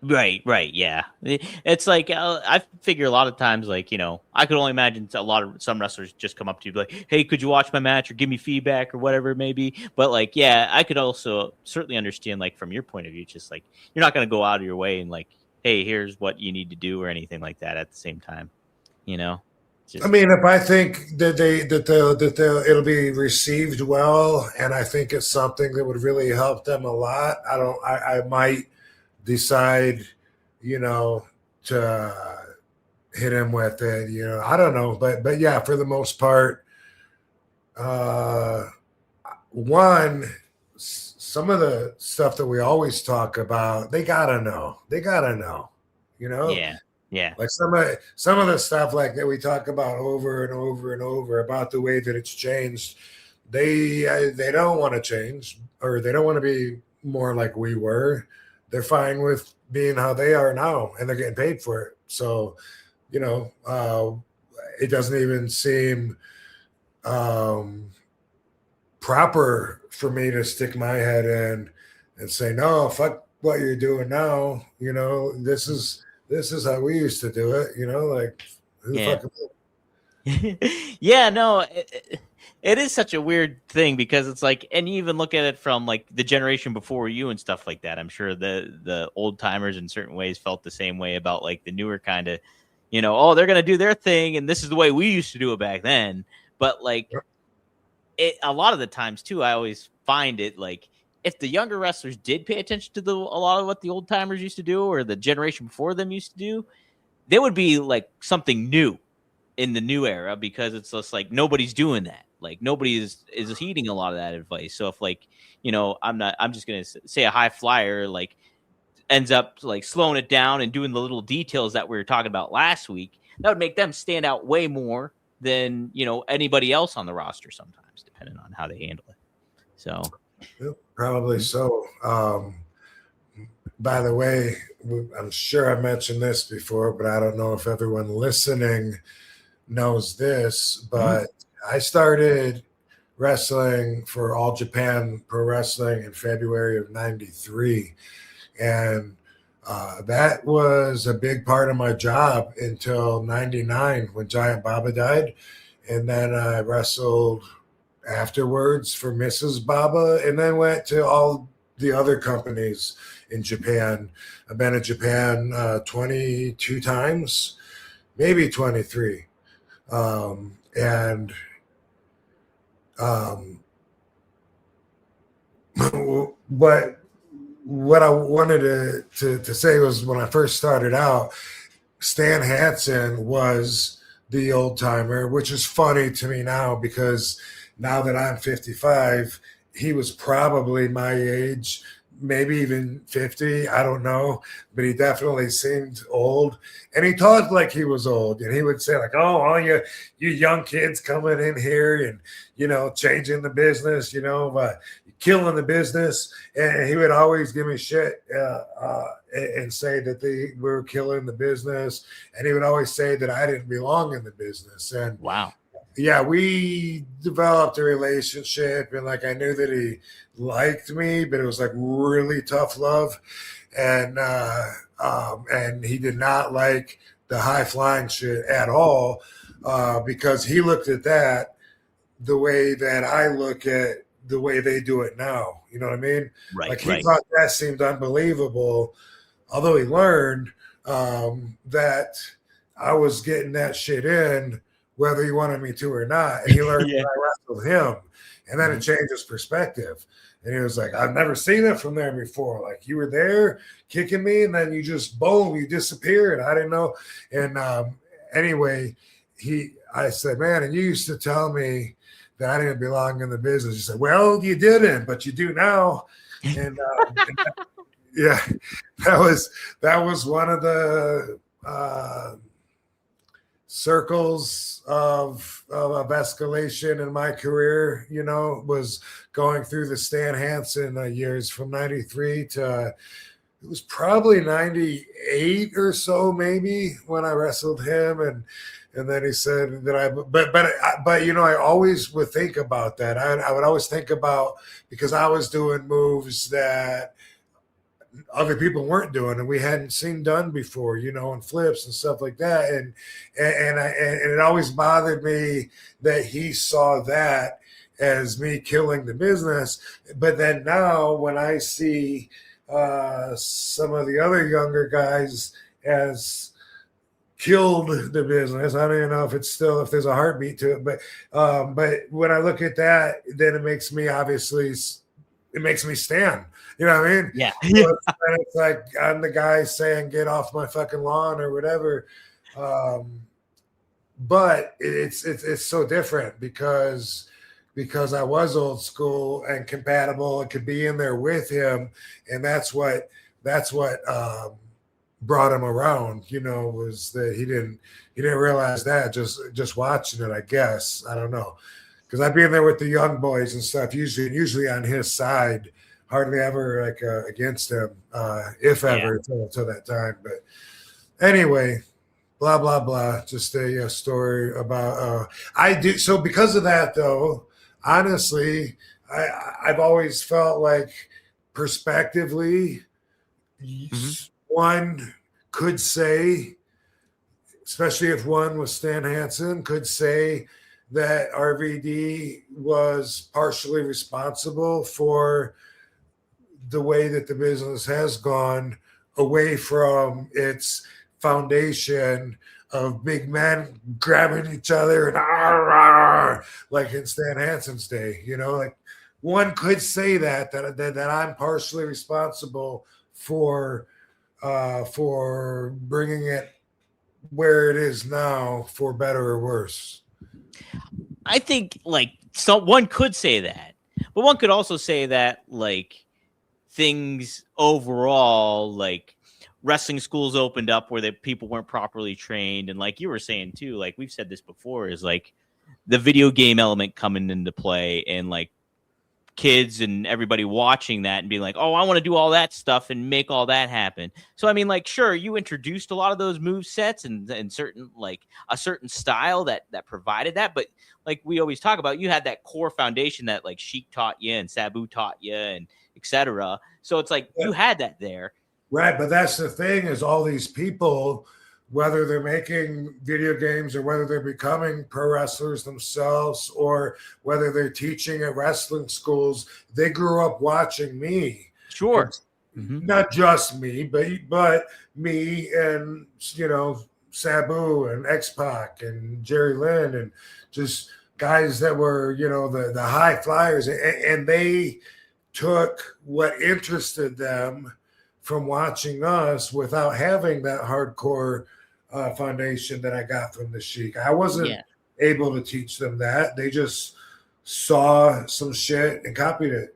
Right, yeah. It's like I figure a lot of times, like I could only imagine some wrestlers just come up to you like, "Hey, could you watch my match or give me feedback or whatever it may be?" But like, yeah, I could also certainly understand like from your point of view, just like you're not going to go out of your way and like, "Hey, here's what you need to do" or anything like that at the same time. I mean, if I think that it'll be received well, and I think it's something that would really help them a lot, I might decide, to hit him with it. I don't know, but yeah, for the most part, some of the stuff that we always talk about, they gotta know. Yeah. Like some of the stuff like that we talk about over and over and over about the way that it's changed. They don't want to change, or they don't want to be more like we were. They're fine with being how they are now, and they're getting paid for it. So, it doesn't even seem proper for me to stick my head in and say, no, fuck what you're doing now. This is how we used to do it. Like who the fuck? Yeah, no. It is such a weird thing because it's like, and you even look at it from like the generation before you and stuff like that. I'm sure the old timers in certain ways felt the same way about like the newer kind of, oh, they're going to do their thing. And this is the way we used to do it back then. But like a lot of the times too, I always find it like if the younger wrestlers did pay attention to a lot of what the old timers used to do or the generation before them used to do, they would be like something new in the new era, because it's just like nobody's doing that. Like nobody is heeding a lot of that advice. So if like, I'm just going to say a high flyer, like ends up like slowing it down and doing the little details that we were talking about last week, that would make them stand out way more than, anybody else on the roster sometimes, depending on how they handle it. So probably so. By the way, I'm sure I mentioned this before, but I don't know if everyone listening knows this, but I started wrestling for All Japan Pro Wrestling in February of '93. And that was a big part of my job until '99 when Giant Baba died. And then I wrestled afterwards for Mrs. Baba, and then went to all the other companies in Japan. I've been in Japan 22 times, maybe 23. But what I wanted to say was, when I first started out, Stan Hansen was the old timer, which is funny to me now, because now that I'm 55, he was probably my age, maybe even 50. I don't know, but he definitely seemed old, and he talked like he was old. And he would say like, "Oh, all you young kids coming in here and changing the business, killing the business." And he would always give me shit and say that we were killing the business, and he would always say that I didn't belong in the business. And wow. Yeah, we developed a relationship, and like I knew that he liked me, but it was like really tough love, and he did not like the high flying shit at all, because he looked at that the way that I look at the way they do it now. You know what I mean? Right. Like he thought that seemed unbelievable, although he learned that I was getting that shit in, whether he wanted me to or not. And he learned when I wrestled him. And then it changed his perspective. And he was like, "I've never seen it from there before. Like, you were there kicking me, and then you just, boom, you disappeared. I didn't know." And anyway, I said, "Man, and you used to tell me that I didn't belong in the business." He said, "Well, you didn't, but you do now." And yeah, that was one of the circles of escalation in my career, was going through the Stan Hansen years from '93 to, it was probably '98 or so, maybe, when I wrestled him. And then he said that I always would think about that. I would always think about, because I was doing moves that other people weren't doing and we hadn't seen done before, and flips and stuff like that. And it always bothered me that he saw that as me killing the business. But then now when I see some of the other younger guys as killed the business, I don't even know if there's a heartbeat to it, but when I look at that, then it makes me stand. You know what I mean? Yeah. So it's like I'm the guy saying, "Get off my fucking lawn," or whatever. But it's so different because I was old school and compatible and could be in there with him, and that's what brought him around. Was that he didn't realize that just watching it. I guess, I don't know, because I'd be in there with the young boys and stuff, usually on his side. Hardly ever like against him, if ever, until that time. But anyway, blah blah blah. Just a story about I do. So because of that, though, honestly, I've always felt like, perspectively, one could say, especially if one was Stan Hansen, could say that RVD was partially responsible for the way that the business has gone away from its foundation of big men grabbing each other and like in Stan Hansen's day. Like one could say that I'm partially responsible for bringing it where it is now, for better or worse. I think so one could say that, but one could also say that things overall, wrestling schools opened up where the people weren't properly trained, and like you were saying too, like we've said this before, is the video game element coming into play, and kids and everybody watching that and being like, oh, I want to do all that stuff and make all that happen. So I mean, sure, you introduced a lot of those move sets and certain a certain style that provided that, but like we always talk about, you had that core foundation that Sheik taught you and Sabu taught you and etc. So it's you had that there. Right, but that's the thing, is all these people, whether they're making video games or whether they're becoming pro wrestlers themselves or whether they're teaching at wrestling schools, they grew up watching me. Sure. Not just me, but me and, Sabu and X-Pac and Jerry Lynn and just guys that were, the high flyers. And they took what interested them from watching us without having that hardcore foundation that I got from the Sheik. I wasn't able to teach them that. They just saw some shit and copied it.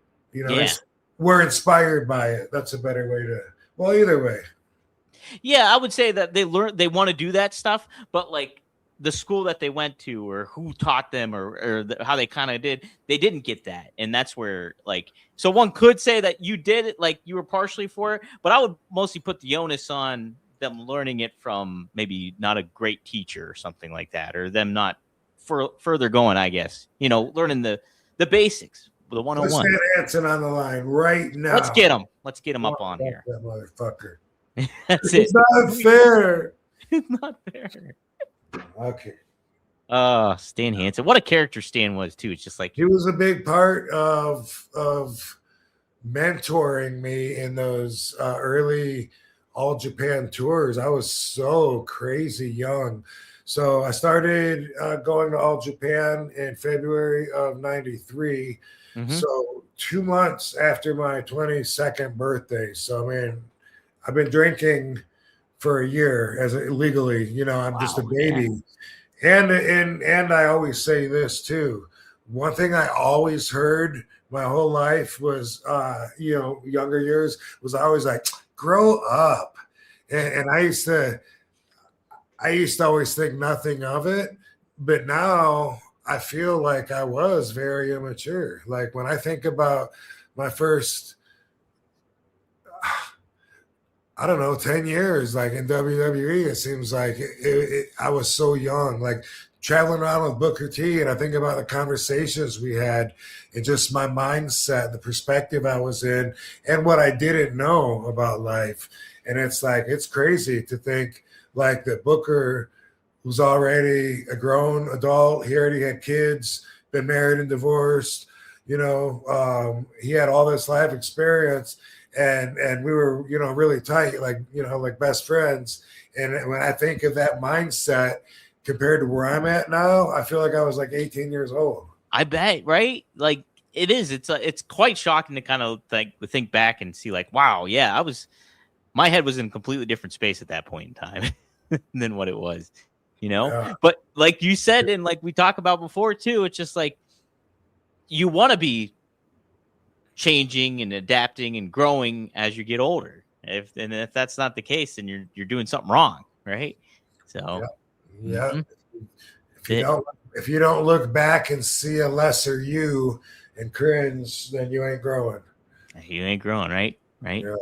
We're inspired by it. That's a better way to. Well, either way. Yeah, I would say that they want to do that stuff, but the school that they went to or who taught them or how they kind of did, they didn't get that. And that's where so one could say that you did it, you were partially for it, but I would mostly put the onus on them learning it from maybe not a great teacher or something like that, or them not further going, I guess, learning the basics, the 101. Let's get Hansen on the line right now. Let's get him up on here. That motherfucker. That's it's not fair. It's not fair. Okay. Stan Hansen. What a character Stan was too. It's just he was a big part of mentoring me in those early All Japan tours. I was so crazy young. So I started going to All Japan in February of 93. Mm-hmm. So 2 months after my 22nd birthday. So, I mean, I've been drinking for a year legally, I'm just a baby. Yeah. And I always say this too. One thing I always heard my whole life was, younger years was always grow up. And I used to always think nothing of it, but now I feel like I was very immature. Like when I think about my first, 10 years, in WWE, it seems like I was so young, traveling around with Booker T, and I think about the conversations we had and just my mindset, the perspective I was in, and what I didn't know about life. And it's crazy to think that Booker was already a grown adult. He already had kids, been married and divorced. He had all this life experience. And we were, really tight, like best friends. And when I think of that mindset compared to where I'm at now, I feel like I was 18 years old. I bet, right? It is. It's quite shocking to kind of think back and see wow, yeah, my head was in a completely different space at that point in time than what it was, Yeah. But like you said, and like we talked about before too, it's just you want to be changing and adapting and growing as you get older. If that's not the case, then you're doing something wrong, right? So yeah. Mm-hmm. If you don't look back and see a lesser you and cringe, then you ain't growing. You ain't growing, right? Yeah.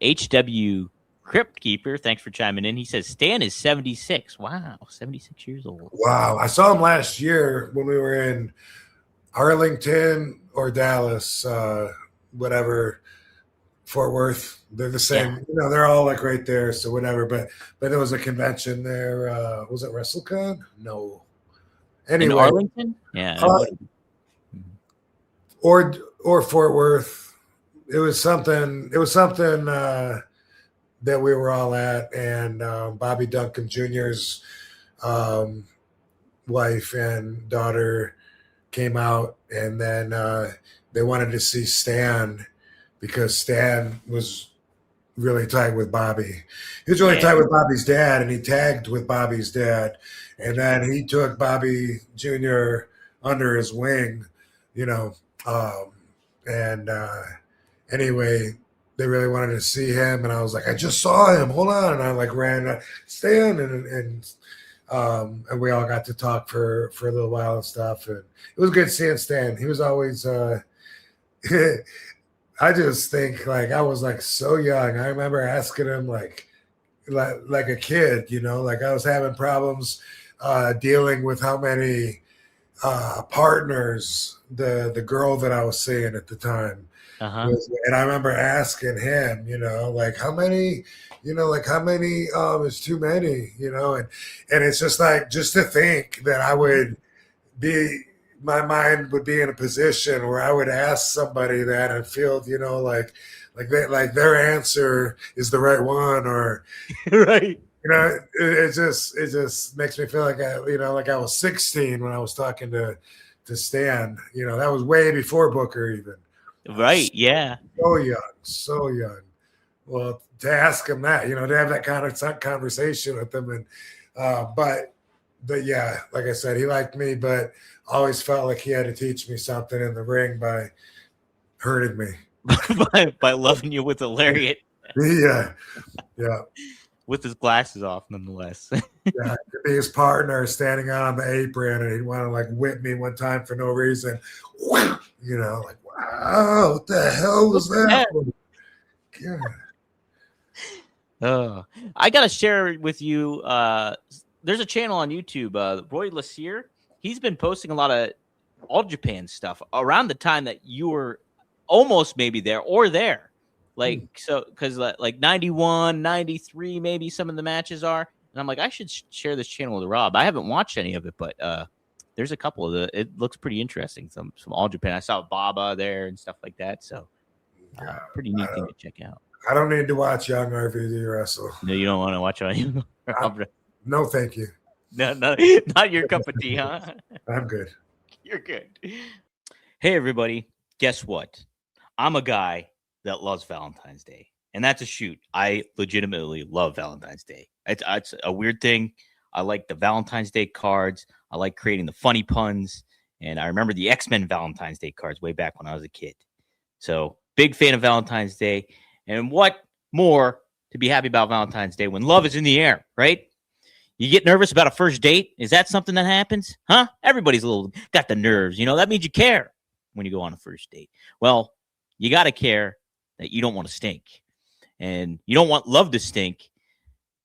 HW Crypt Keeper, thanks for chiming in. He says Stan is 76. Wow, 76 years old. Wow, I saw him last year when we were in Arlington or Dallas, whatever, Fort Worth. They're the same. Yeah. They're all right there. So whatever. But there was a convention there. Was it WrestleCon? No. Anyway, in Arlington? Yeah. Or Fort Worth. It was something. That we were all at, and Bobby Duncan Jr.'s wife and daughter came out, and then they wanted to see Stan because Stan was really tight with Bobby. He was really tight with Bobby's dad, and he tagged with Bobby's dad. And then he took Bobby Jr. under his wing, you know. And anyway, they really wanted to see him, and I was like, I just saw him. Hold on, and I like ran, Stan, and we all got to talk for a little while and stuff. And it was good seeing Stan. He was always. I just think like I was like so young. I remember asking him like a kid, you know, like I was having problems dealing with how many partners the girl that I was seeing at the time. And I remember asking him, you know, like how many is too many, you know, and it's just like just to think that I would be. My mind would be in a position where I would ask somebody that and feel, you know, like their answer is the right one, or right. You know, it just makes me feel like I was 16 when I was talking to Stan. You know, that was way before Booker even. Right. Yeah. So young. Well, to ask him that, you know, to have that kind of conversation with him, and but yeah, like I said, he liked me, but always felt like he had to teach me something in the ring by hurting me. by loving you with a lariat. Yeah. With his glasses off, nonetheless. Yeah, his partner standing out on the apron, and he'd want to like whip me one time for no reason. You know, like, wow, what the hell was that? Yeah. I gotta share with you. There's a channel on YouTube, Roy Lassier. He's been posting a lot of All Japan stuff around the time that you were almost maybe there or there. Like, so, because like 91, 93, maybe some of the matches are. And I'm like, I should share this channel with Rob. I haven't watched any of it, but there's a couple of it looks pretty interesting. Some All Japan. I saw Baba there and stuff like that. So, pretty neat thing to check out. I don't need to watch young RVD wrestle. No, you don't want to watch on you. No, thank you. No, not your cup of tea, huh? I'm good. You're good. Hey, everybody. Guess what? I'm a guy that loves Valentine's Day. And that's a shoot. I legitimately love Valentine's Day. It's a weird thing. I like the Valentine's Day cards. I like creating the funny puns. And I remember the X-Men Valentine's Day cards way back when I was a kid. So big fan of Valentine's Day. And what more to be happy about Valentine's Day when love is in the air, right? You get nervous about a first date? Is that something that happens? Huh? Everybody's a little got the nerves. You know, that means you care when you go on a first date. Well, you got to care that you don't want to stink. And you don't want love to stink.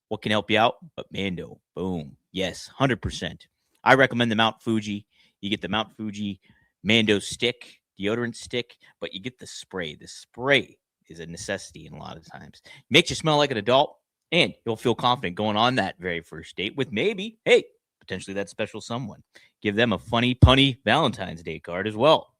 What can help you out? But Mando. Boom. Yes, 100%. I recommend the Mount Fuji. You get the Mount Fuji Mando stick, deodorant stick, but you get the spray. The spray is a necessity in a lot of times. It makes you smell like an adult. And you'll feel confident going on that very first date with maybe, hey, potentially that special someone. Give them a funny, punny Valentine's Day card as well.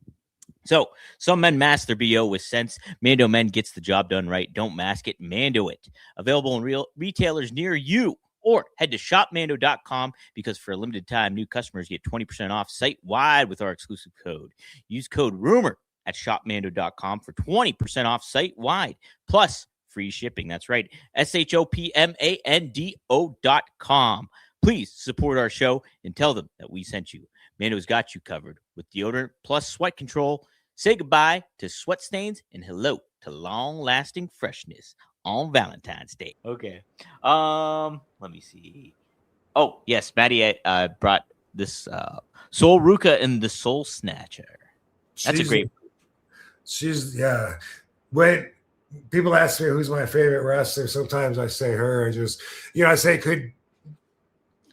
So some men mask their BO with sense. Mando Men gets the job done right. Don't mask it. Mando it. Available in real retailers near you. Or head to shopmando.com because for a limited time, new customers get 20% off site-wide with our exclusive code. Use code RUMOR at shopmando.com for 20% off site-wide. Plus, free shipping. That's right. shopmando.com. Please support our show and tell them that we sent you. Mando's got you covered with deodorant plus sweat control. Say goodbye to sweat stains and hello to long-lasting freshness on Valentine's Day. Okay. Let me see. Oh, yes, Maddie brought this Soul Ruca and the Soul Snatcher. That's a great. Yeah. When people ask me who's my favorite wrestler, sometimes I say her. I just, I say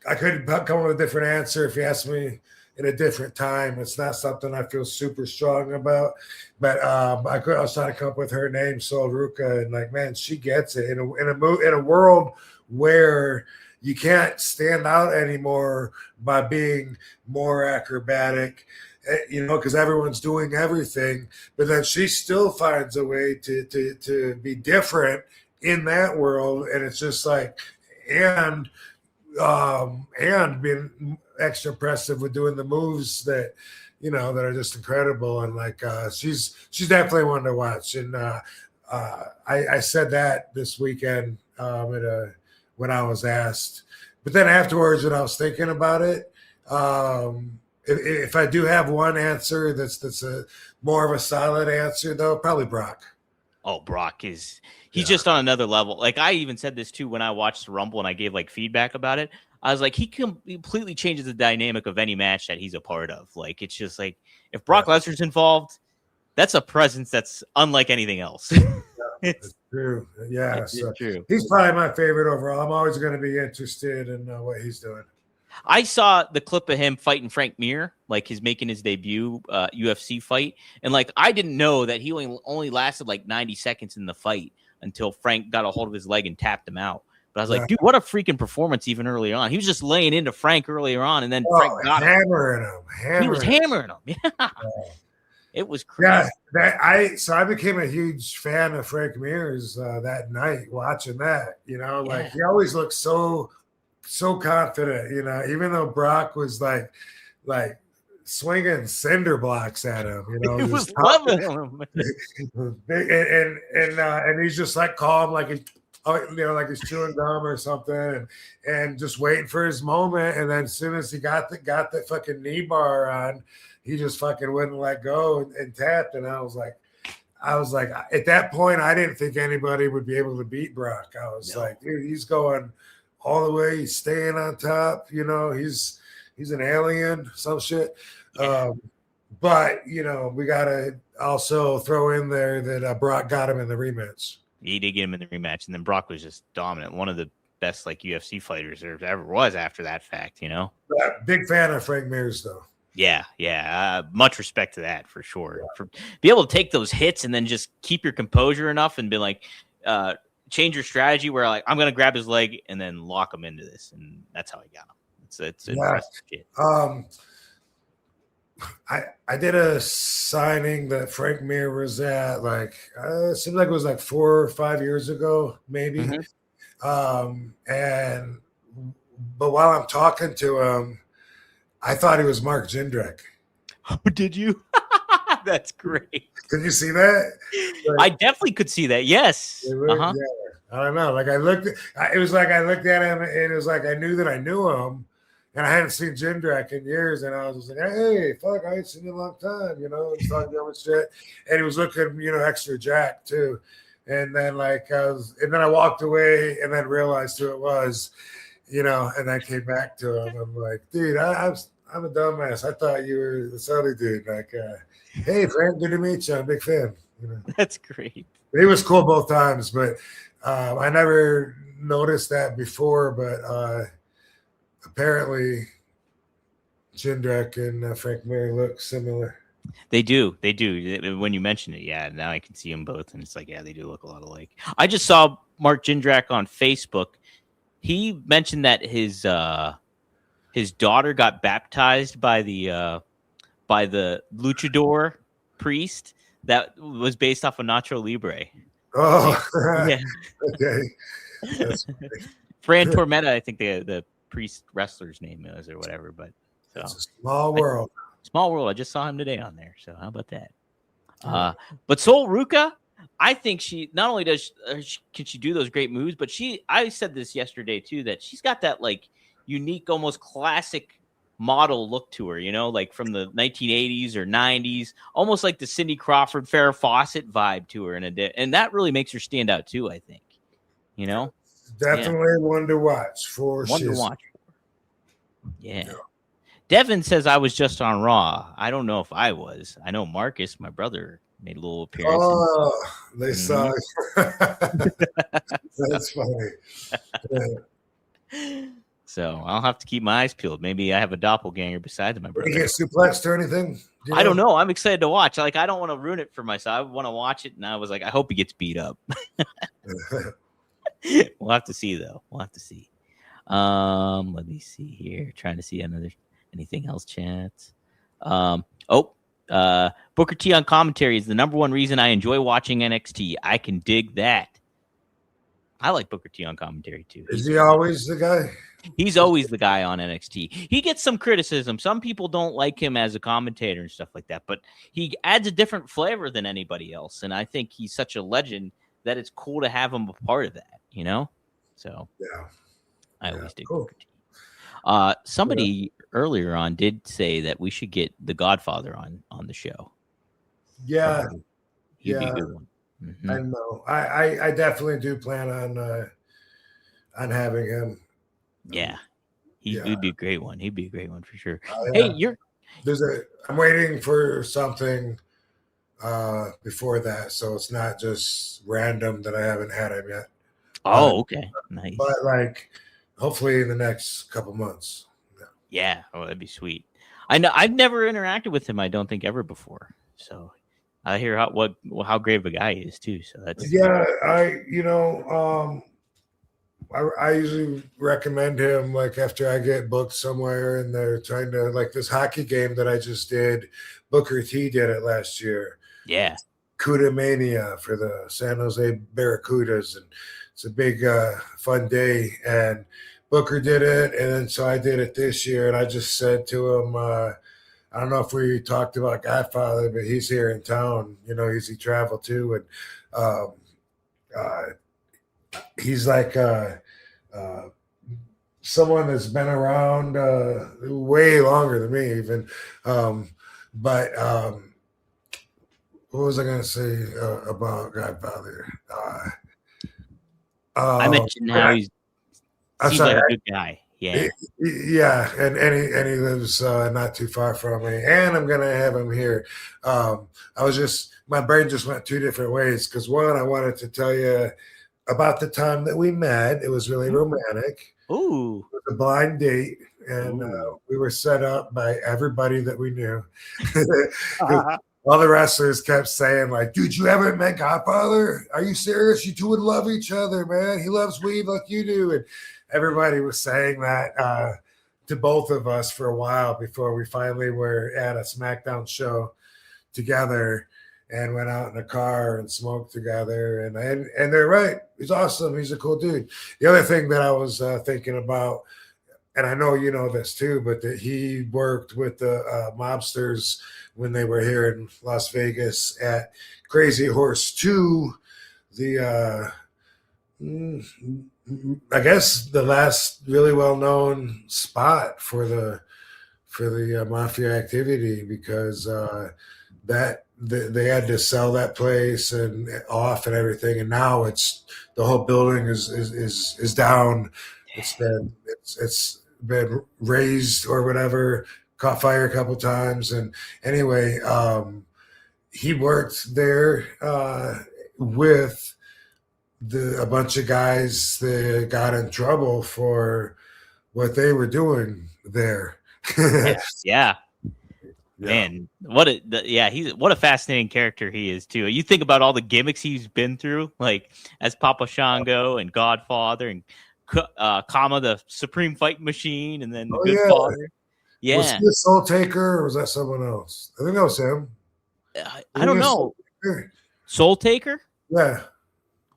I could come with a different answer if you ask me in a different time. It's not something I feel super strong about, but I was trying to come up with her name, Sol Ruca, and like, man, she gets it in a world where you can't stand out anymore by being more acrobatic, because everyone's doing everything, but then she still finds a way to be different in that world, and it's just like, and being extra impressive with doing the moves that that are just incredible, and like she's definitely one to watch. And I said that this weekend when I was asked. But then afterwards, when I was thinking about it, if I do have one answer that's a more of a solid answer, though, probably Brock. Oh, Brock he's just on another level. Like I even said this too when I watched the Rumble and I gave like feedback about it. I was like, he completely changes the dynamic of any match that he's a part of. Like it's just like if Brock Lesnar's involved, that's a presence that's unlike anything else. It's true. Yeah, it's true. He's probably my favorite overall. I'm always going to be interested in what he's doing. I saw the clip of him fighting Frank Mir, like he's making his debut UFC fight. And like, I didn't know that he only lasted like 90 seconds in the fight until Frank got a hold of his leg and tapped him out. But I was like, dude, what a freaking performance even early on. He was just laying into Frank earlier on. And then Frank got hammering him. He was hammering him. Yeah. It was crazy. Yeah, I became a huge fan of Frank Mir's that night watching that. You know, like he always looked so confident. You know, even though Brock was like swinging cinder blocks at him. You know, he was loving him. and he's just like calm, like he's chewing gum or something, and just waiting for his moment. And then as soon as he got the fucking knee bar on, he just fucking wouldn't let go and tapped. And I was like, at that point, I didn't think anybody would be able to beat Brock. I was like, dude, he's going all the way. He's staying on top. You know, he's an alien, some shit. But, you know, we got to also throw in there that Brock got him in the rematch. He did get him in the rematch. And then Brock was just dominant. One of the best like UFC fighters there ever was after that fact, you know? Big fan of Frank Mir's, though. Yeah. Much respect to that for sure. For be able to take those hits and then just keep your composure enough and be like, change your strategy where like I'm gonna grab his leg and then lock him into this, and that's how I got him. It's impressive shit. I did a signing that Frank Mir was at like it seemed like it was like 4 or 5 years ago, maybe. Mm-hmm. But while I'm talking to him, I thought he was Mark Jindrak. Oh, did you? That's great. Could you see that? I definitely could see that. Yes. Yeah. I don't know. Like it was like I looked at him and it was like I knew that I knew him, and I hadn't seen Jindrak in years, and I was just like, hey, fuck, I ain't seen you in a long time, you know, and talking about shit. And he was looking, you know, extra jacked too. And then and then I walked away and then realized who it was. You know, and I came back to him. I'm like, dude, I'm a dumbass. I thought you were this other dude. Like, hey, Frank, good to meet you. I'm a big fan. You know? That's great. He was cool both times, but I never noticed that before. But apparently, Jindrak and Frank Mir look similar. They do. When you mention it, yeah. Now I can see them both, and it's like, yeah, they do look a lot alike. I just saw Mark Jindrak on Facebook. He mentioned that his daughter got baptized by the luchador priest that was based off of Nacho Libre. Oh, yeah. Okay. Fran Tormenta, I think the priest wrestler's name is or whatever. But so it's a small world. Small world. I just saw him today on there. So how about that? But Sol Ruca, I think she not only can she do those great moves, but I said this yesterday too, that she's got that like unique, almost classic model look to her, you know, like from the 1980s or 90s, almost like the Cindy Crawford, Farrah Fawcett vibe to her. And that really makes her stand out too, I think, you know? Definitely one to watch for one to watch. Yeah. Devin says I was just on Raw. I don't know if I was. I know Marcus, my brother, made a little appearance. Oh, they saw it. That's funny. Yeah. So I'll have to keep my eyes peeled. Maybe I have a doppelganger besides my brother. Did you get suplexed or anything? I don't know. I'm excited to watch. Like, I don't want to ruin it for myself. I want to watch it, and I was like, I hope he gets beat up. We'll have to see, though. We'll have to see. Let me see here. Trying to see anything else, chats. Booker T on commentary is the number one reason I enjoy watching NXT. I can dig that. I like Booker T on commentary too. Is he always the guy? He's always the guy on NXT. He gets some criticism. Some people don't like him as a commentator and stuff like that, but he adds a different flavor than anybody else. And I think he's such a legend that it's cool to have him a part of that, you know? So Yeah. I always dig cool. Booker T. Somebody earlier on did say that we should get the Godfather on the show. Yeah. He'd be a good one. Mm-hmm. I know. I definitely do plan on having him. Yeah. He'd be a great one. He'd be a great one for sure. Yeah. Hey, I'm waiting for something before that, so it's not just random that I haven't had him yet. Oh, okay. Nice. But like hopefully in the next couple months. Yeah. Oh, that'd be sweet. I know I've never interacted with him, I don't think, ever before. So I hear how great of a guy he is too. So that's I usually recommend him like after I get booked somewhere and they're trying to like this hockey game that I just did. Booker T did it last year. Yeah. Cuda Mania for the San Jose Barracudas, and it's a big fun day. And Booker did it, and then so I did it this year. And I just said to him, I don't know if we talked about Godfather, but he's here in town. You know, he traveled too, and he's like someone that's been around way longer than me, even. But what was I going to say about Godfather? I mentioned how he seems like a good guy. Yeah. Yeah, and he lives not too far from me, and I'm gonna have him here. My brain just went two different ways because one, I wanted to tell you about the time that we met. It was really romantic. Ooh, it was a blind date, and we were set up by everybody that we knew. All the wrestlers kept saying, like, dude, you haven't met Godfather? Are you serious? You two would love each other, man. He loves weed like you do. And everybody was saying that to both of us for a while before we finally were at a SmackDown show together and went out in a car and smoked together. And they're right. He's awesome. He's a cool dude. The other thing that I was thinking about, and I know you know this too, but that he worked with the mobsters when they were here in Las Vegas at Crazy Horse 2, I guess the last really well-known spot for the mafia activity, because that they had to sell that place and off and everything, and now it's the whole building is down. It's been raised or whatever, caught fire a couple times, and anyway, he worked there with a bunch of guys that got in trouble for what they were doing there. Yeah. Man, what a fascinating character he is too. You think about all the gimmicks he's been through, like as Papa Shango and Godfather and Kama, the Supreme Fight Machine, and then the Good Father. Yeah, was he a Soul Taker or was that someone else? I think that was him. I don't know. Soul Taker? Yeah.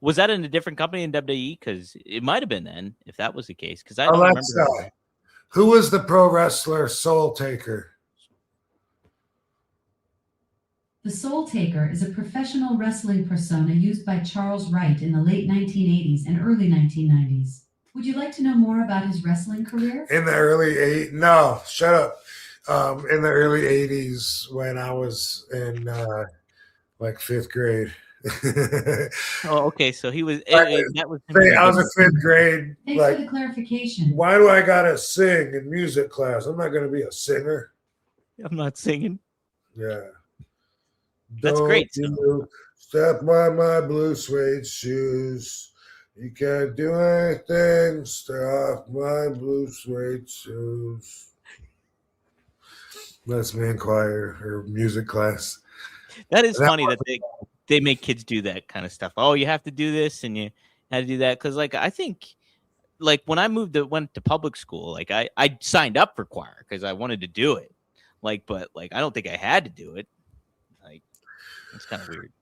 Was that in a different company in WWE? Because it might have been then, if that was the case. Because I don't remember. Who was the pro wrestler Soul Taker? The Soul Taker is a professional wrestling persona used by Charles Wright in the late 1980s and early 1990s. Would you like to know more about his wrestling career? In the early no, shut up. In the early 80s when I was in like 5th grade. Oh, okay. So he was. That was. I was in 5th grade. Thanks for the clarification. Why do I gotta sing in music class? I'm not gonna be a singer. I'm not singing. Yeah. That's great. You step on my blue suede shoes. You can't do anything. Stay off my blue suede shoes. That's me in choir or music class. That is funny that they make kids do that kind of stuff. Oh, you have to do this and you had to do that. Because like I think like when I went to public school, like I signed up for choir because I wanted to do it. Like, but like I don't think I had to do it. Like it's kind of weird.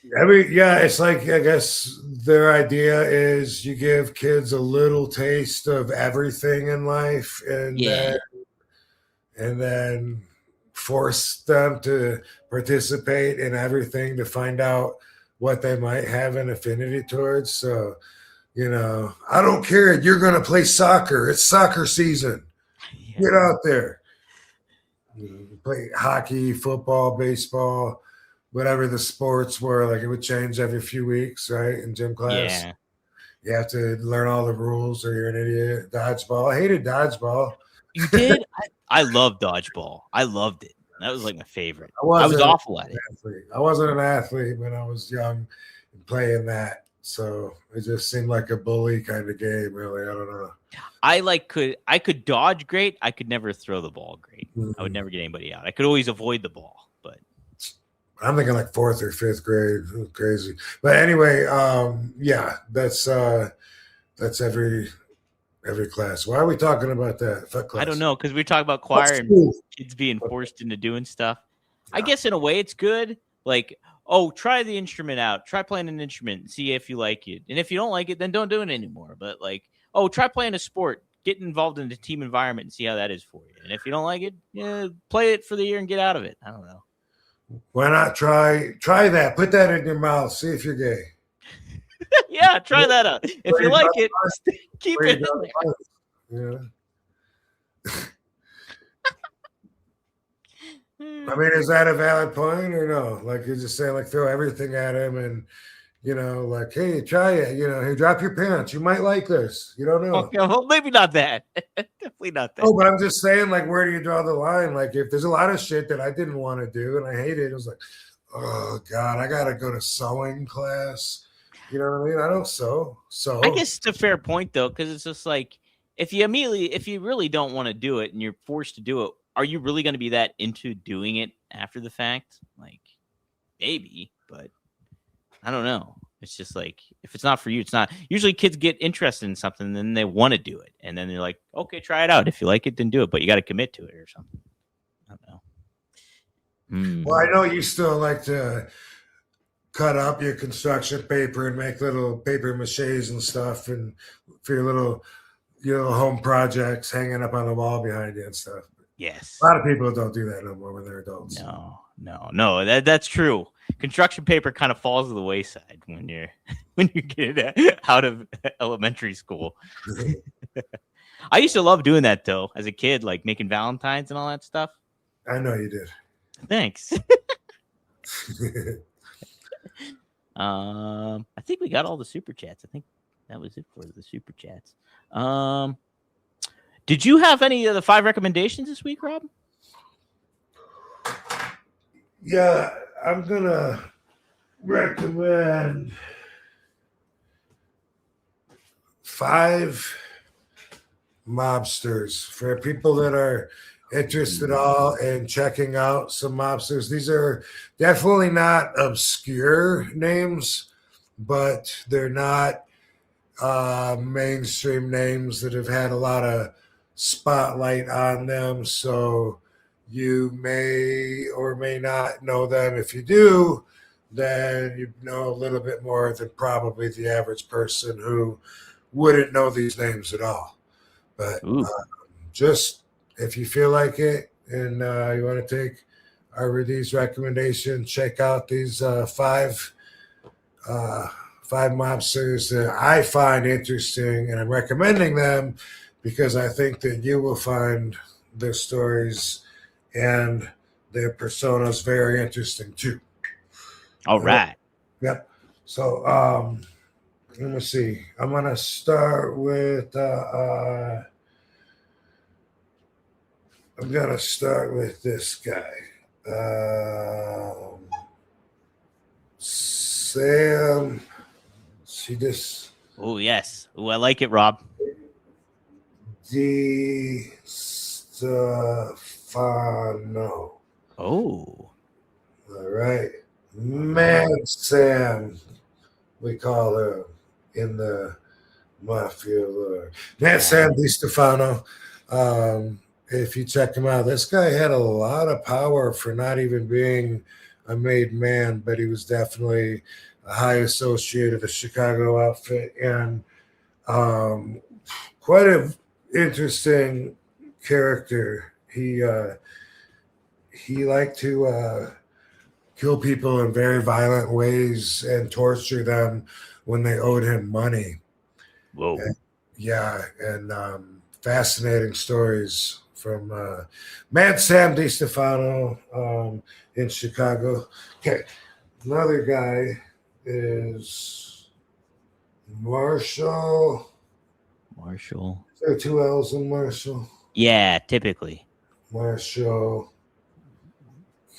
It's like, I guess their idea is you give kids a little taste of everything in life, Yeah. And then force them to participate in everything to find out what they might have an affinity towards. So, I don't care. You're going to play soccer. It's soccer season. Yeah. Get out there. Play hockey, football, baseball, whatever the sports were. Like, it would change every few weeks, right? In gym class. Yeah. You have to learn all the rules or you're an idiot. Dodgeball. I hated dodgeball. You did? I love dodgeball. I loved it. That was like my favorite. I was wasn't awful at it. I wasn't an athlete when I was young and playing that. So it just seemed like a bully kind of game, really. I don't know. I could dodge great. I could never throw the ball great. I would Mhm. never get anybody out. I could always avoid the ball, but I'm thinking like 4th or 5th grade. Crazy. But anyway, that's every class. Why are we talking about that? Fuck class. I don't know because we talk about choir and School. kids being forced into doing stuff. I guess in a way it's good. Like, oh, try the instrument out. Try playing an instrument and see if you like it. And if you don't like it, then don't do it anymore. But like, oh, try playing a sport. Get involved in the team environment and see how that is for you. And if you don't like it, play it for the year and get out of it. I don't know. Why not try that? Put that in your mouth. See if you're gay. Yeah, try that out. If you like it, keep it in there. Yeah. I mean, is that a valid point or no? Like, you're just saying, like, throw everything at him and, like, hey, try it. Hey, drop your pants. You might like this. You don't know. Okay, well, maybe not that. Definitely not that. Oh, but I'm just saying, like, where do you draw the line? Like, if there's a lot of shit that I didn't want to do and I hated it, it was like, oh, God, I got to go to sewing class. You know what I mean? I don't sew. So I guess it's a fair point, though, because it's just like, if you really don't want to do it and you're forced to do it, are you really going to be that into doing it after the fact? Like, maybe, but I don't know. It's just like, if it's not for you, it's not. Usually kids get interested in something and then they want to do it. And then they're like, okay, try it out. If you like it, then do it. But you got to commit to it or something. I don't know. Well, I know you still like to cut up your construction paper and make little paper maches and stuff, and for your little home projects hanging up on the wall behind you and stuff. Yes. A lot of people don't do that no more when they're adults. No. That's true. Construction paper kind of falls to the wayside when you get out of elementary school. I used to love doing that though as a kid, like making Valentines and all that stuff. I know you did. Thanks. I think we got all the super chats. I think that was it for the super chats. Did you have any of the 5 recommendations this week, Rob? Yeah, I'm gonna recommend 5 mobsters for people that are interested all in checking out some mobsters. These are definitely not obscure names, but they're not mainstream names that have had a lot of spotlight on them. So you may or may not know them. If you do, then you know a little bit more than probably the average person who wouldn't know these names at all. But just if you feel like it and you want to take RVD's recommendation, check out these 5 mobsters that I find interesting, and I'm recommending them because I think that you will find their stories and their personas very interesting too. All right. Yep. So let me see. I'm gonna start with this guy. Sam. She just. Oh yes. Oh, I like it, Rob. Di Stefano. Oh. All right. Man Sam, we call her in the mafia lore. Man Sam Di Stefano. If you check him out, this guy had a lot of power for not even being a made man, but he was definitely a high associate of the Chicago outfit, and quite an interesting character. He liked to kill people in very violent ways and torture them when they owed him money. Whoa. And fascinating stories from man Sam DiStefano in Chicago. Okay, another guy is Marshall. Is there 2 L's in Marshall? Yeah, typically. Marshall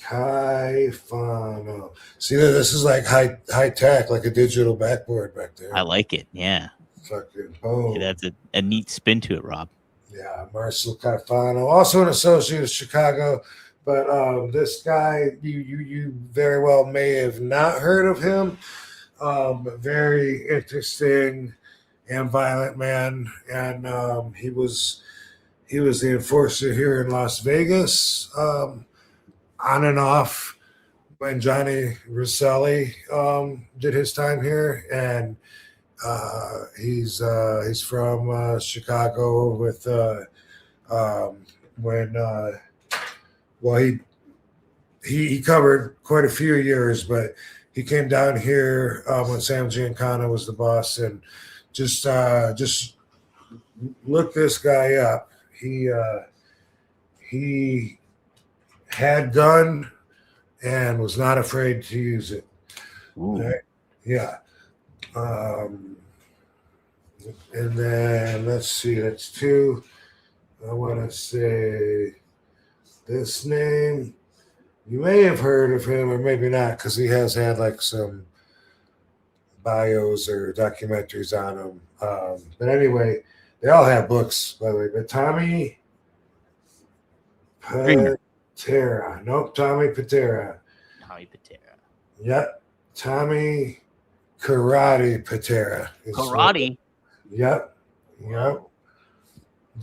Caifano. See, this is like high tech, like a digital backboard back there. I like it. Yeah. Fucking boom. Yeah, that's a neat spin to it, Rob. Yeah, Marshall Caifano, also an associate of Chicago, but this guy, you very well may have not heard of him. Very interesting and violent man, and he was the enforcer here in Las Vegas, on and off when Johnny Rosselli did his time here, and he's from Chicago with he covered quite a few years, but he came down here when Sam Giancana was the boss, and just look this guy up. He had gun and was not afraid to use it. Right? Yeah. And then let's see, that's 2. I want to say this name. You may have heard of him or maybe not, because he has had like some bios or documentaries on him. But anyway, they all have books, by the way. But Tommy Patera. Nope, Tommy Patera. Yep. Tommy Karate Patera. Karate? Yep.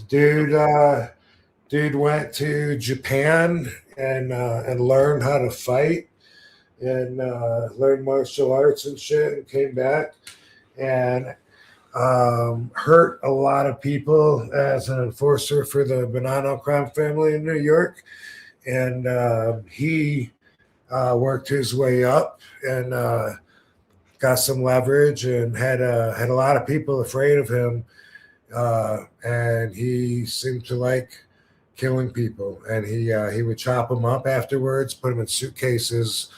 Dude went to Japan and learned how to fight and learned martial arts and shit, and came back and hurt a lot of people as an enforcer for the Bonanno crime family in New York. And he worked his way up and got some leverage and had a lot of people afraid of him. And he seemed to like killing people. And he would chop them up afterwards, put them in suitcases,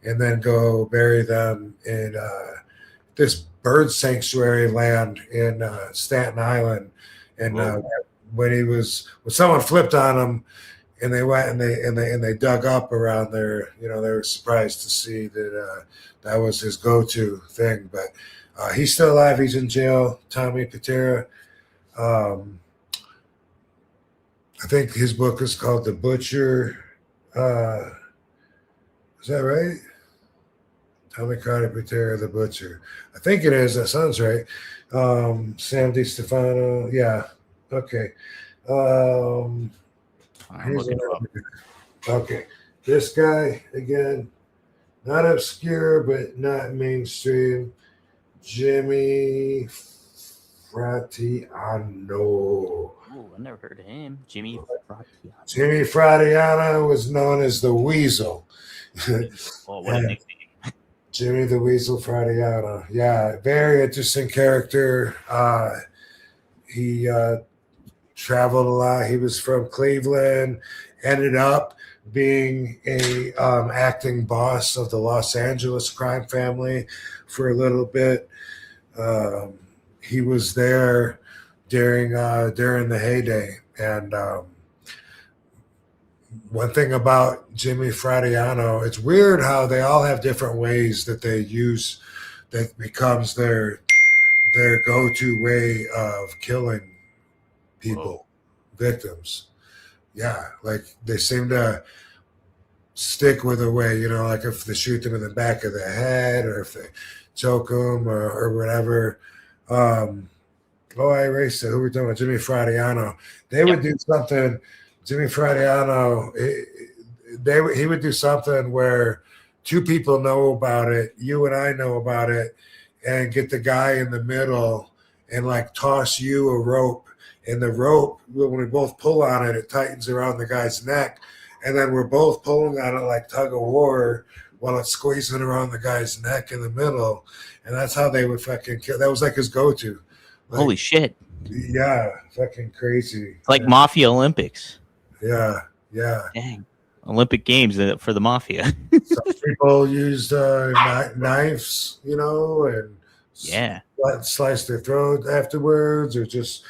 and then go bury them in this bird sanctuary land in Staten Island. And when someone flipped on him, and they went and they dug up around there, they were surprised to see that that was his go-to thing. But he's still alive. He's in jail. Tommy Patera. I think his book is called The Butcher. Is that right? Tommy Carter Patera, The Butcher. I think it is. That sounds right. Sam DiStefano. Yeah. Okay. Okay. This guy, again, not obscure, but not mainstream. Jimmy Fratiano. Oh, I never heard of him. Jimmy Fratiano was known as the Weasel. Oh, what a nickname. Jimmy the Weasel Fratiano. Yeah, very interesting character. He traveled a lot. He was from Cleveland, ended up being a acting boss of the Los Angeles crime family for a little bit. He was there during the heyday. And one thing about Jimmy Fratiano, it's weird how they all have different ways that they use that becomes their go-to way of killing people, victims. Yeah, like they seem to stick with a way, like if they shoot them in the back of the head or if they choke them or whatever. I erased it. Who were we talking about? Jimmy Fratiano. They would do something. Jimmy Fratiano, he would do something where two people know about it. You and I know about it, and get the guy in the middle and like toss you a rope. And the rope, when we both pull on it, it tightens around the guy's neck. And then we're both pulling on it like tug of war while it's squeezing around the guy's neck in the middle. And that's how they would fucking kill. That was like his go-to. Like, Holy shit. yeah, fucking crazy. It's like Mafia Olympics. Yeah. Dang. Olympic Games for the Mafia. Some people used knives, and slice their throat afterwards, or just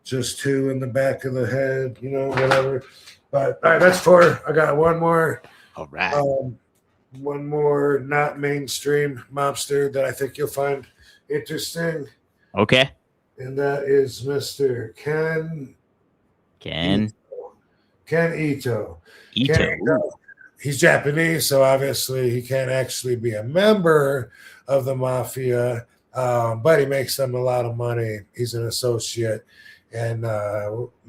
two in the back of the head, whatever. But all right, that's 4. I got one more. All right. One more not mainstream mobster that I think you'll find interesting. Okay. And that is Mr. Ken Ito. Ken Ito. He's Japanese, so obviously he can't actually be a member of the mafia, but he makes them a lot of money. He's an associate. And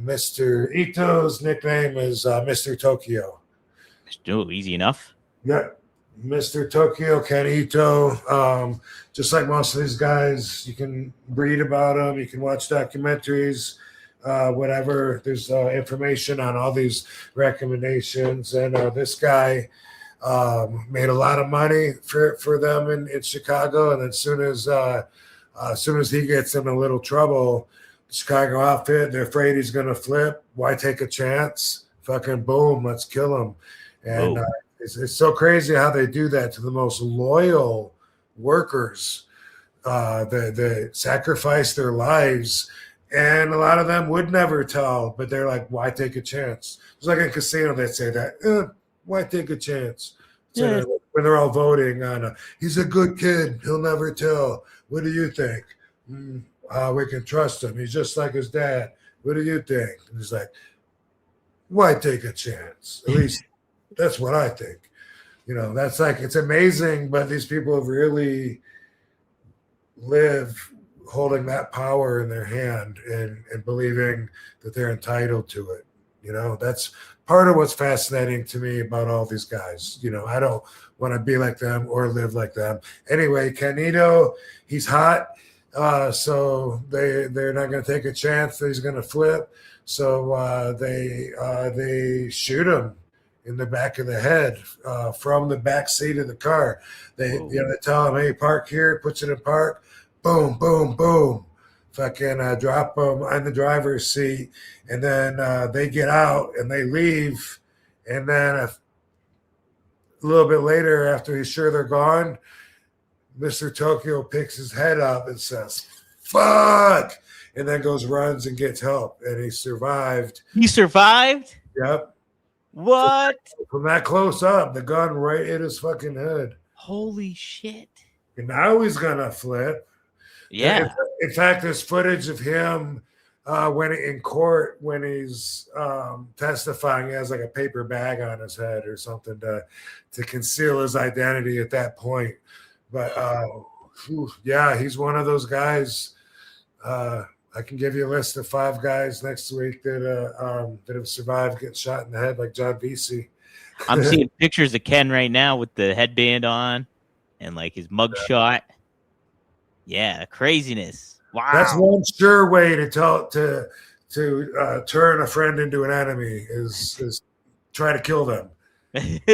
Mr. Ito's nickname is Mr. Tokyo. Oh, easy enough. Yeah. Mr. Tokyo, Ken Ito. Just like most of these guys, you can read about them. You can watch documentaries, whatever. There's information on all these recommendations. And this guy made a lot of money for them in Chicago. And as soon as he gets in a little trouble, Chicago outfit, they're afraid he's going to flip. Why take a chance? Fucking boom, let's kill him. And it's so crazy how they do that to the most loyal workers. They sacrifice their lives, and a lot of them would never tell, but they're like, why take a chance? It's like in casino, they say that, why take a chance? So when they're all voting on, he's a good kid, he'll never tell. What do you think? We can trust him. He's just like his dad. What do you think? And he's like, why take a chance? At least that's what I think. That's like, it's amazing, but these people have really live holding that power in their hand and believing that they're entitled to it. That's part of what's fascinating to me about all these guys. I don't want to be like them or live like them. Anyway, Canito, he's hot. So they're not going to take a chance that he's going to flip. So they shoot him in the back of the head from the back seat of the car. They tell him, hey, park here, puts it in park. Boom, boom, boom. Fucking drop him on the driver's seat. And then they get out and they leave. And then a little bit later, after he's sure they're gone, Mr. Tokyo picks his head up and says, fuck, and then runs and gets help. And he survived. He survived? Yep. What? From that close up, the gun right in his fucking head. Holy shit. And now he's going to flip. Yeah. In fact, there's footage of him when in court, when he's testifying. He has like a paper bag on his head or something to conceal his identity at that point. But he's one of those guys. I can give you a list of 5 guys next week that have survived getting shot in the head, like John Vesey. I'm seeing pictures of Ken right now with the headband on and like his mugshot. Yeah, craziness. Wow. That's one sure way to turn a friend into an enemy is try to kill them.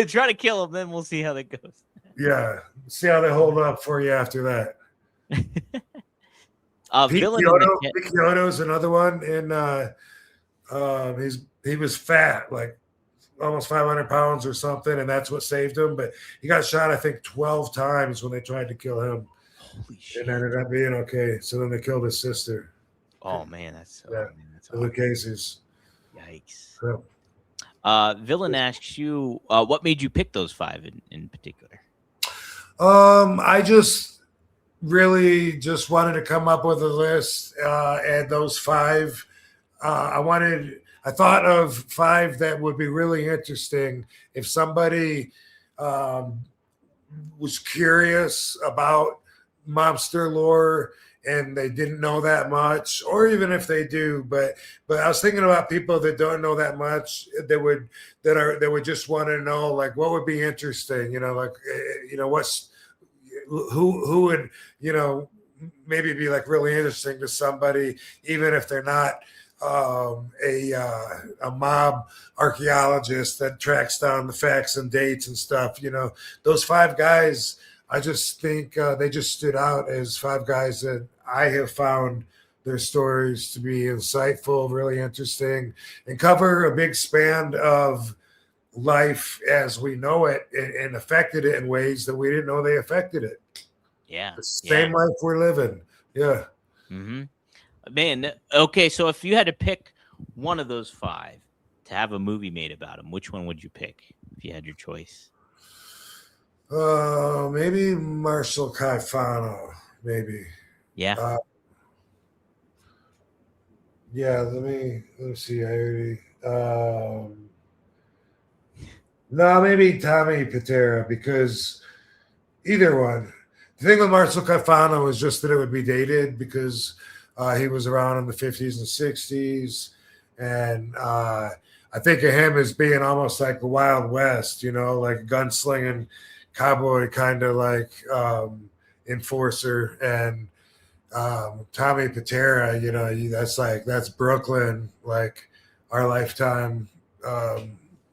Try to kill them, then we'll see how that goes. Yeah, see how they hold up for you after that. Pete Kyoto is another one, and he was fat, like almost 500 pounds or something, and that's what saved him. But he got shot, I think, 12 times when they tried to kill him. Holy shit! And ended up being okay. So then they killed his sister. Oh man, that's the cases. Yikes. Yeah. Villain asks you, what made you pick those 5 in particular? I just really just wanted to come up with a list, and those 5. I thought of 5 that would be really interesting if somebody was curious about mobster lore and they didn't know that much, or even if they do, but I was thinking about people that don't know that much that would just want to know, like, what would be interesting, like, what's who would, maybe be like really interesting to somebody, even if they're not a mob archaeologist that tracks down the facts and dates and stuff. Those five guys, I just think they just stood out as five guys that I have found their stories to be insightful, really interesting, and cover a big span of life as we know it, and affected it in ways that we didn't know they affected it. Yeah. The same life we're living. Yeah. Mm-hmm. Man, okay, so if you had to pick one of those five to have a movie made about him, which one would you pick if you had your choice? Maybe Marshall Caifano, maybe. Yeah. Yeah, let me see. I already no, maybe Tommy Patera, because either one. The thing with Marcel Caifano was just that it would be dated because he was around in the 50s and 60s. And I think of him as being almost like the Wild West, like a gunslinging cowboy kind of like enforcer. And Tommy Patera, that's Brooklyn, like our lifetime. A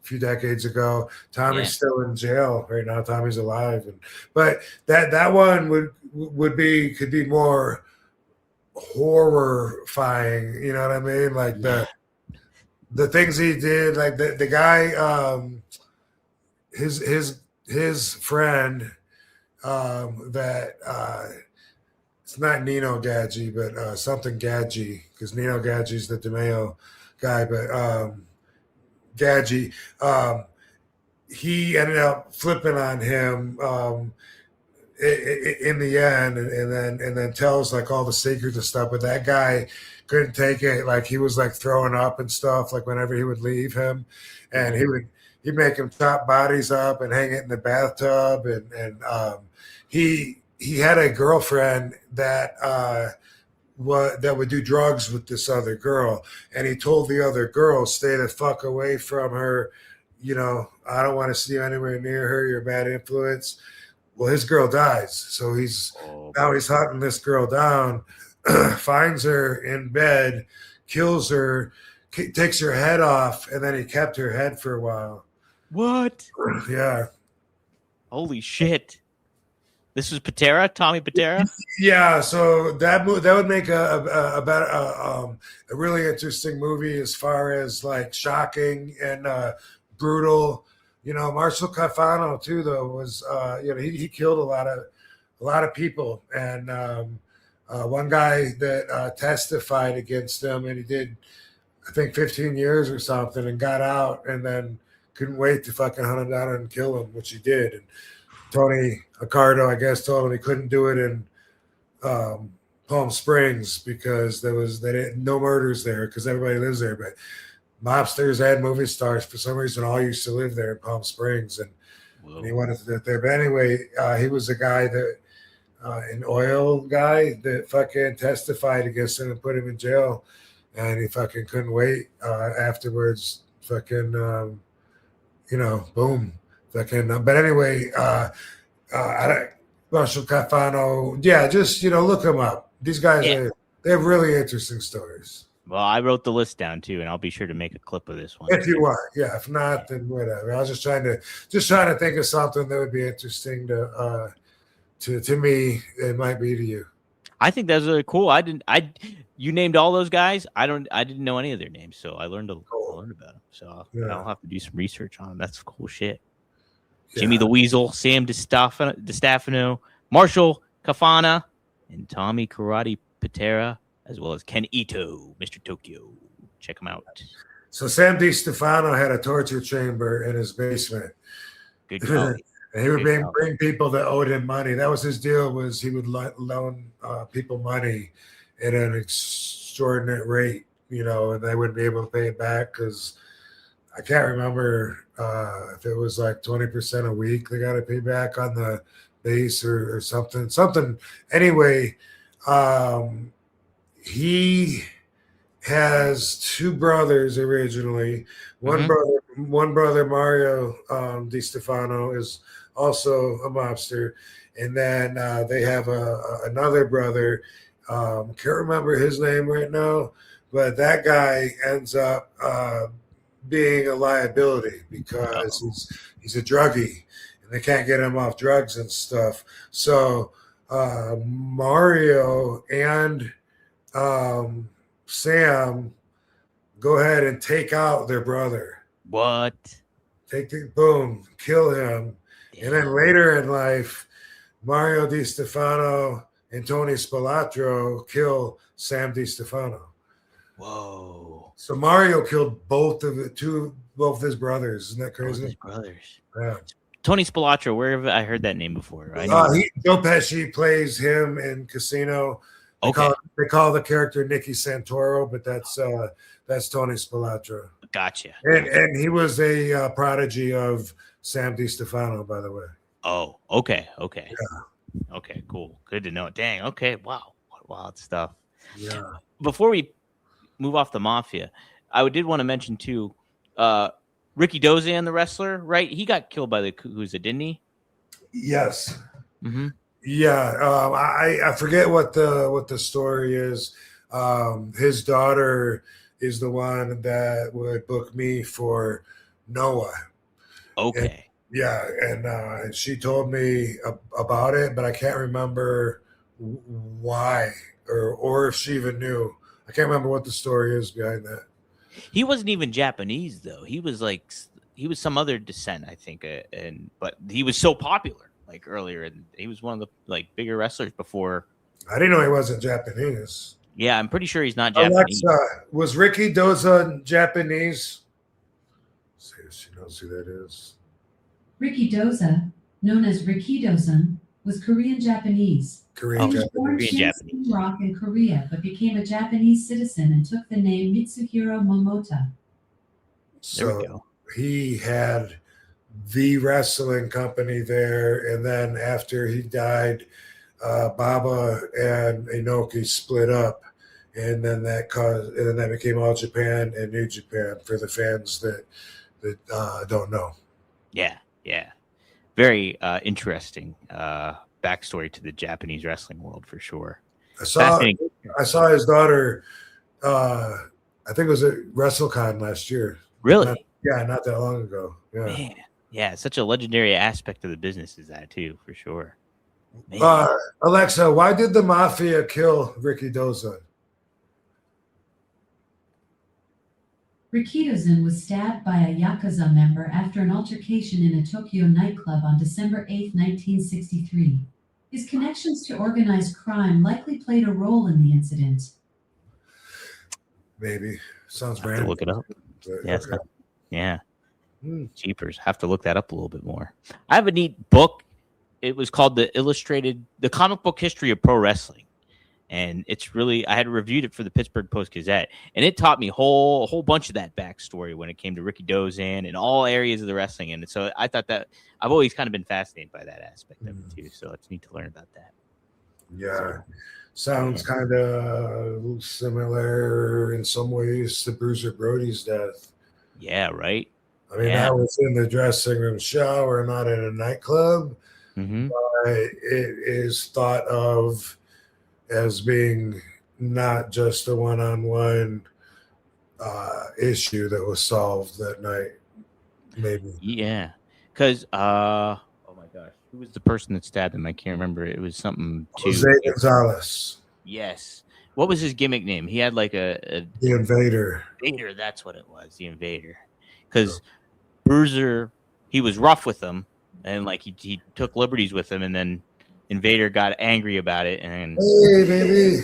few decades ago. Tommy's still in jail right now. Tommy's alive, but that one could be more horrifying. You know what I mean? Like the things he did, like the guy, his friend, that it's not Nino Gadji, but something Gadji, because Nino Gadji's the DeMeo guy, but Gadji, he ended up flipping on him in the end, and then tells like all the secrets and stuff. But that guy couldn't take it. Like he was like throwing up and stuff. Like whenever he would leave him, and he'd make him chop bodies up and hang it in the bathtub. And he had a girlfriend that would do drugs with this other girl, and he told the other girl, stay the fuck away from her, I don't want to see you anywhere near her, you're a bad influence. Well, his girl dies, so he's hunting this girl down, finds her in bed, kills her, takes her head off, and then he kept her head for a while. What? Yeah. Holy shit. This was Patera, Tommy Patera. Yeah, so that would make a really interesting movie as far as like shocking and brutal. Marshall Caifano too, though, was he killed a lot of people, and one guy that testified against him, and he did, I think, 15 years or something, and got out, and then couldn't wait to fucking hunt him down and kill him, which he did. And Tony Accardo, I guess, told him he couldn't do it in Palm Springs because no murders there because everybody lives there. But mobsters and movie stars, for some reason, all used to live there in Palm Springs, and he wanted to do it there. But anyway, he was a guy that an oil guy that fucking testified against him and put him in jail, and he fucking couldn't wait afterwards. Fucking, boom. But anyway, Marshall Caifano, just look them up. These guys they have really interesting stories. Well, I wrote the list down too, and I'll be sure to make a clip of this one. If you want, yeah. If not, then whatever. I was just trying to think of something that would be interesting to me. It might be to you. I think that's really cool. You named all those guys. I didn't know any of their names, so I learned about them. So I'll have to do some research on them. That's cool shit. Jimmy the Weasel, Sam DiStefano, Marshall Caifano, and Tommy Karate Patera, as well as Ken Ito, Mr. Tokyo. Check them out. So Sam DiStefano had a torture chamber in his basement. Good job. And he would bring people that owed him money. That was his deal, was he would loan people money at an extraordinary rate, and they wouldn't be able to pay it back because I can't remember if it was like 20% a week they got to pay back on the base or something. Anyway, He has two brothers originally. One brother, Mario Di Stefano, is also a mobster, and then they have another brother. Can't remember his name right now, but that guy ends up being a liability because he's a druggie, and they can't get him off drugs and stuff. So Mario and Sam go ahead and take out their brother. What? Kill him. Damn. And then later in life, Mario Di Stefano and Tony Spilatro kill Sam Di Stefano. Whoa. So Mario killed both his brothers. Isn't that crazy? Both his brothers. Yeah. Tony Spilatro, where have I heard that name before? I know. Joe Pesci plays him in Casino. They call the character Nicky Santoro, but that's Tony Spilatro. Gotcha. And he was a prodigy of Sam Di Stefano, by the way. Oh, okay. Yeah. Okay, cool. Good to know. Dang. Okay. Wow. Wild stuff. Yeah. Before we move off the mafia, I did want to mention too, Ricky Dozan, the wrestler, right? He got killed by the Yakuza, didn't he? Yes. Mm-hmm. Yeah. I forget what the story is. His daughter is the one that would book me for Noah. Okay. And she told me about it, but I can't remember why or if she even knew. I can't remember what the story is behind that. He wasn't even Japanese though. He was some other descent, I think, but he was so popular earlier, and he was one of the bigger wrestlers before. I didn't know he wasn't Japanese. Yeah, I'm pretty sure he's not Japanese. Alexa, was Ricky Doza Japanese? Let's see if she knows who that is. Ricky Doza, known as Ricky Dozan, was Korean Japanese. He was born in Rock in Korea, but became a Japanese citizen and took the name Mitsuhiro Momota. So he had the wrestling company there, and then after he died, Baba and Inoki split up, and then that became All Japan and New Japan for the fans that don't know. Yeah. Very interesting backstory to the Japanese wrestling world for sure. I saw his daughter. I think it was at WrestleCon last year. Really? Not that long ago. Yeah. Man. Yeah, such a legendary aspect of the business is that too, for sure. Alexa, why did the mafia kill Ricky Dozan? Ricky Dozan was stabbed by a Yakuza member after an altercation in a Tokyo nightclub on December 8, 1963. His connections to organized crime likely played a role in the incident. Maybe. Sounds random. random. Look it up. Yeah. Jeepers. Have to look that up a little bit more. I have a neat book. It was called the Comic Book History of Pro Wrestling. And it's really, I had reviewed it for the Pittsburgh Post-Gazette, and it taught me a whole bunch of that backstory when it came to Ricky Dozan and all areas of the wrestling. And so I thought that I've always kind of been fascinated by that aspect of it too. So it's neat to learn about that. Yeah. Sounds kind of similar in some ways to Bruiser Brody's death. Yeah, right. I mean, that was in the dressing room shower, not in a nightclub. Mm-hmm. But it is thought of as being not just a one-on-one issue that was solved that night, maybe. Yeah, because oh my gosh, who was the person that stabbed him? I can't remember. It was something too. Jose Gonzalez. Yes. What was his gimmick name? He had like the Invader. Invader, that's what it was. The Invader, because Bruiser, he was rough with him, and he took liberties with him, and then Invader got angry about it. And hey, baby,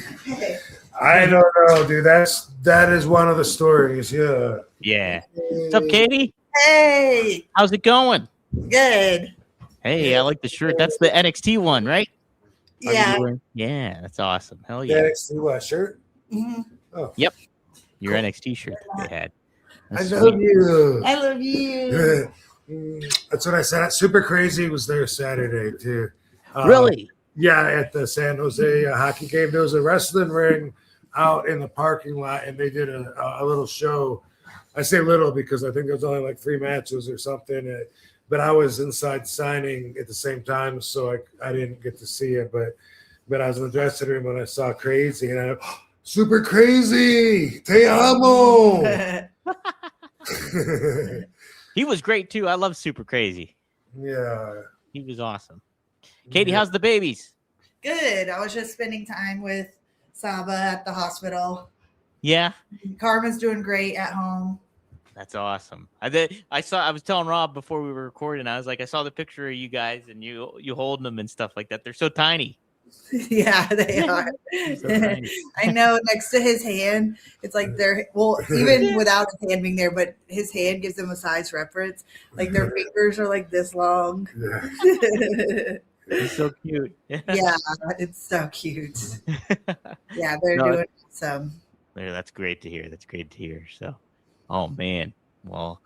I don't know, dude. That is one of the stories. Yeah. Yeah. What's up, Katie? Hey. How's it going? Good. Hey, I like the shirt. That's the NXT one, right? Yeah. Yeah, that's awesome. Hell yeah. NXT what shirt? Mm-hmm. Oh. Yep. Your NXT shirt that they had. That's I love sweet. You. I love you. That's what I said. Super Crazy was there Saturday too. Really? Yeah, at the San Jose hockey game, there was a wrestling ring out in the parking lot, and they did a little show. I say little because I think there was only like 3 matches or something. But I was inside signing at the same time, so I didn't get to see it. But I was in the dressing room when I saw Crazy, and super crazy, te amo. He was great too. I love Super Crazy. Yeah, he was awesome. Katie, how's the babies? Good. I was just spending time with Saba at the hospital. Yeah. Carmen's doing great at home. That's awesome. I was telling Rob before we were recording, I was like, I saw the picture of you guys and you holding them and stuff like that. They're so tiny. Yeah, they are. So tiny. I know, next to his hand, it's like even without his hand being there, but his hand gives them a size reference. Like their fingers are like this long. Yeah. It's so cute. Yeah, it's so cute. Yeah, they're doing some. That's great to hear. That's great to hear. So, oh man. Well,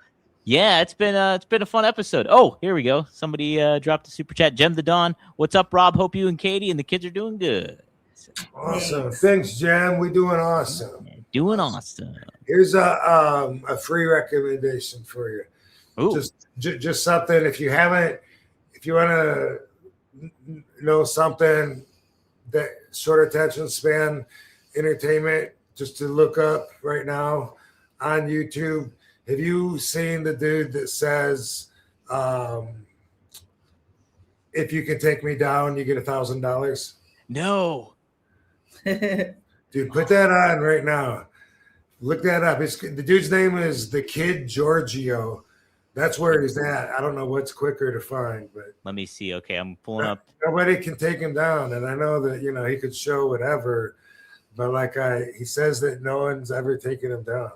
yeah, it's been a fun episode. Oh, here we go. Somebody dropped a super chat. Gem the Dawn. What's up, Rob? Hope you and Katie and the kids are doing good. So, awesome. Thanks, Jem. We're doing awesome. Doing awesome. Here's a free recommendation for you. Ooh. Just something. If you want to know something that short attention span entertainment, just to look up right now on YouTube. Have you seen the dude that says, if you can take me down, you get $1,000? No. Dude, put that on right now. Look that up. The dude's name is the Kid Giorgio. That's where he's at. I don't know what's quicker to find, but let me see. Okay, I'm pulling up. Nobody can take him down, and I know that he could show whatever, but he says that no one's ever taken him down.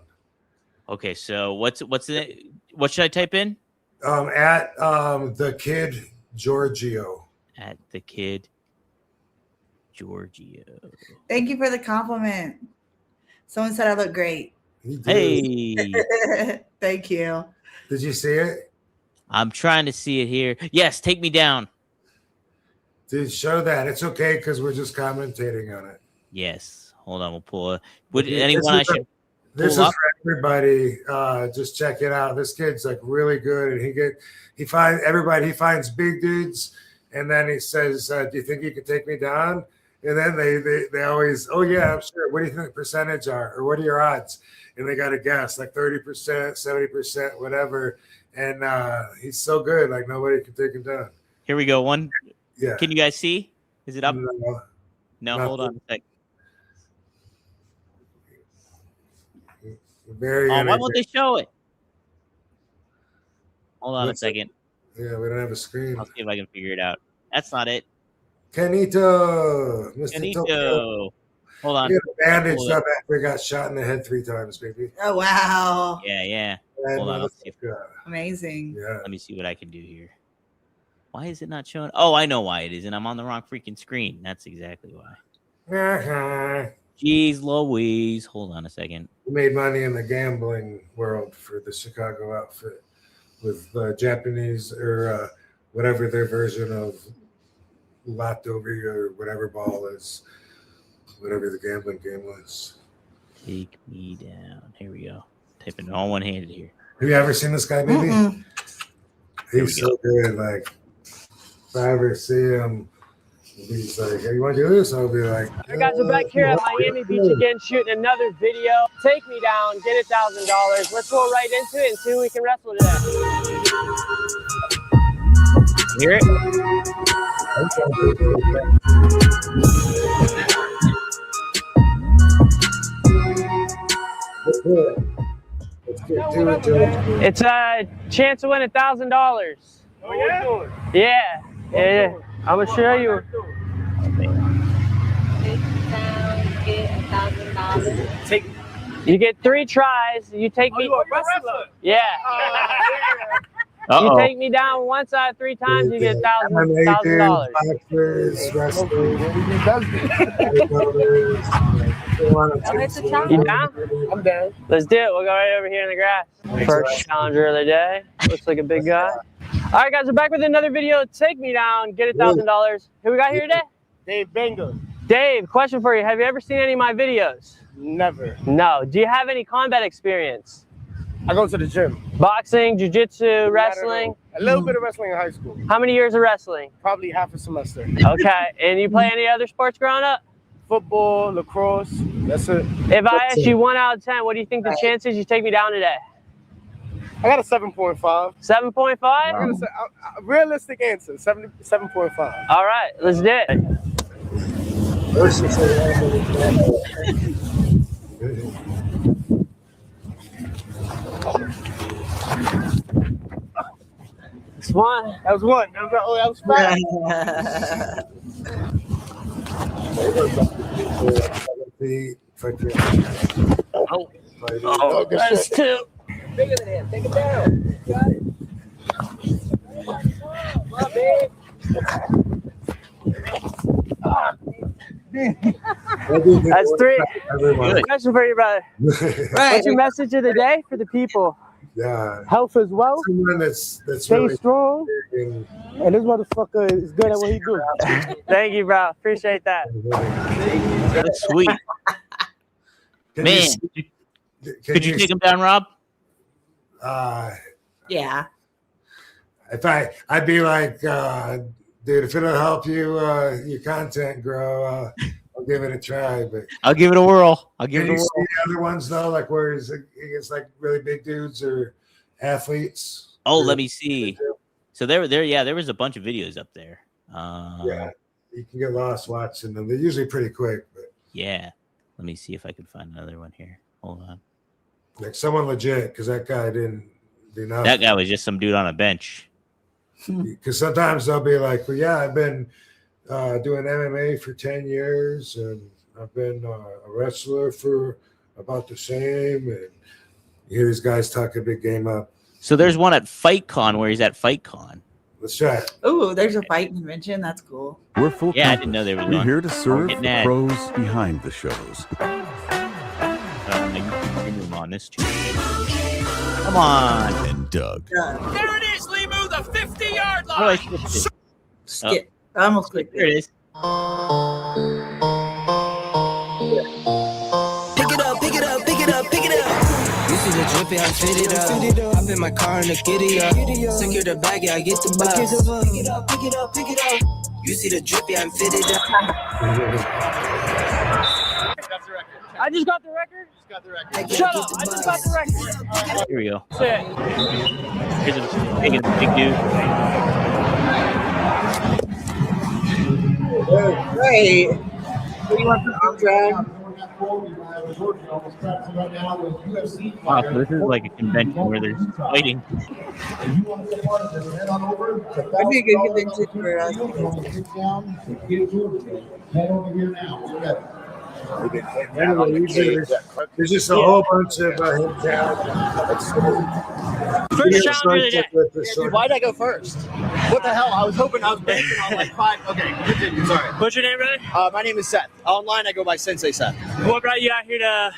Okay, so what should I type in? At the Kid Giorgio. At the Kid Giorgio. Thank you for the compliment. Someone said I look great. Hey. Thank you. Did you see it? I'm trying to see it here. Yes, take me down. Dude, show that. It's okay because we're just commentating on it. Yes. Hold on, we'll pull it. This is for everybody. Just check it out. This kid's really good, and he finds big dudes, and then he says, "Do you think you can take me down?" And then they always, "Oh yeah, I'm sure. What do you think the percentage are, or what are your odds?" And they got to guess 30%, 70%, whatever. And he's so good, nobody can take him down. Here we go. One. Yeah. Can you guys see? Is it up? No, hold on a sec. Why won't they show it? Hold on a second. Yeah, we don't have a screen. I'll see if I can figure it out. That's not it. Mr. Kenito. Hold on. He bandaged up after he got shot in the head 3 times, baby. Oh, wow. Yeah. Hold on. Let's see Amazing. Yeah. Let me see what I can do here. Why is it not showing? Oh, I know why it isn't. I'm on the wrong freaking screen. That's exactly why. Jeez Louise. Hold on a second. He made money in the gambling world for the Chicago outfit with Japanese or whatever their version of lottery or whatever ball is, whatever the gambling game was. Take me down. Here we go. Typing all one-handed here. Have you ever seen this guy, baby? Mm-mm. He's so good. If I ever see him, he's like, "Hey, you want to do this?" I'll be like, "Hey guys, we're back here at Miami Beach again, shooting another video. Take me down, get $1,000. Let's go right into it and see who we can wrestle today." Hear it? It's a chance to win $1,000. Oh yeah? Yeah. I'm gonna show you. You get 3 tries. You take me. You a wrestler? Yeah. Uh-oh. You take me down once out of 3 times, you get $1,000. You down? I'm down. Let's do it. We'll go right over here in the grass. First challenger of the day. Looks like a big guy. All right, guys, we're back with another video. Take me down, get $1,000. Who we got here today? Dave Bengal. Dave, question for you. Have you ever seen any of my videos? Never. No. Do you have any combat experience? I go to the gym. Boxing, jiu-jitsu, wrestling? A little bit of wrestling in high school. How many years of wrestling? Probably half a semester. Okay. And you play any other sports growing up? Football, lacrosse. That's it. If I asked you 1 out of 10, what do you think the chances you take me down today? I got a 7.5. 7.5? I'm gonna say a realistic answer. 7.5. All right, let's do it. That's one. That was one. That was five. Oh, that's two. Bigger than him. Take it down. Got it. Come on, babe. That's three. Everyone. Question for you, brother. What's your message of the day for the people? Yeah. Health as well. Someone that's Stay really strong. big And this motherfucker is good at what he do. Thank you, bro. Appreciate that. That's sweet. Man, could you take him down, Rob? Yeah. If I'd be like, dude, if it'll help you your content grow, I'll give it a try. But I'll give it a whirl. I'll give can it a you whirl. see the other ones though, like where he's against like really big dudes or athletes? Oh, let me see. So there, yeah, there was a bunch of videos up there. Yeah, you can get lost watching them. They're usually pretty quick, but Yeah. Let me see if I can find another one here. Hold on. like someone legit, because that guy didn't do nothing. That guy was just some dude on a bench. Because sometimes they'll be like, well, yeah, I've been doing MMA for 10 years, and I've been a wrestler for about the same. And you hear these guys talk a big game up. So there's one at FightCon where he's at FightCon. Let's try it. Ooh, there's a fight convention. That's cool. We're full Yeah, I company. didn't know they were We're going. here to serve Getting the that. pros behind the shows. Premium on this too. Come on. And Doug. There it is, Limu, the 50-yard How do I switch this? Skip. I almost clicked There it. it is. Pick it up, pick it up, pick it up, pick it up. You see the drippy, I fit it up. Hop in my car and the giddy up. Secure the bag, yeah, I get the bus. Pick it up, pick it up, pick it up. You see the drippy, I'm fitted up. I just got the record? Shut up. I just got the record. Here we go. That's it. Here's a big dude. Great. What do you want to drag? Wow, so this is like a convention where there's fighting. That'd be a good convention for us. There's just a whole bunch of him First challenge of the day. Why'd I go first? What the hell? I was hoping I was banking on like 5. Okay, continue. Sorry. What's your name, brother? My name is Seth. Online, I go by Sensei Seth. What brought you out here to...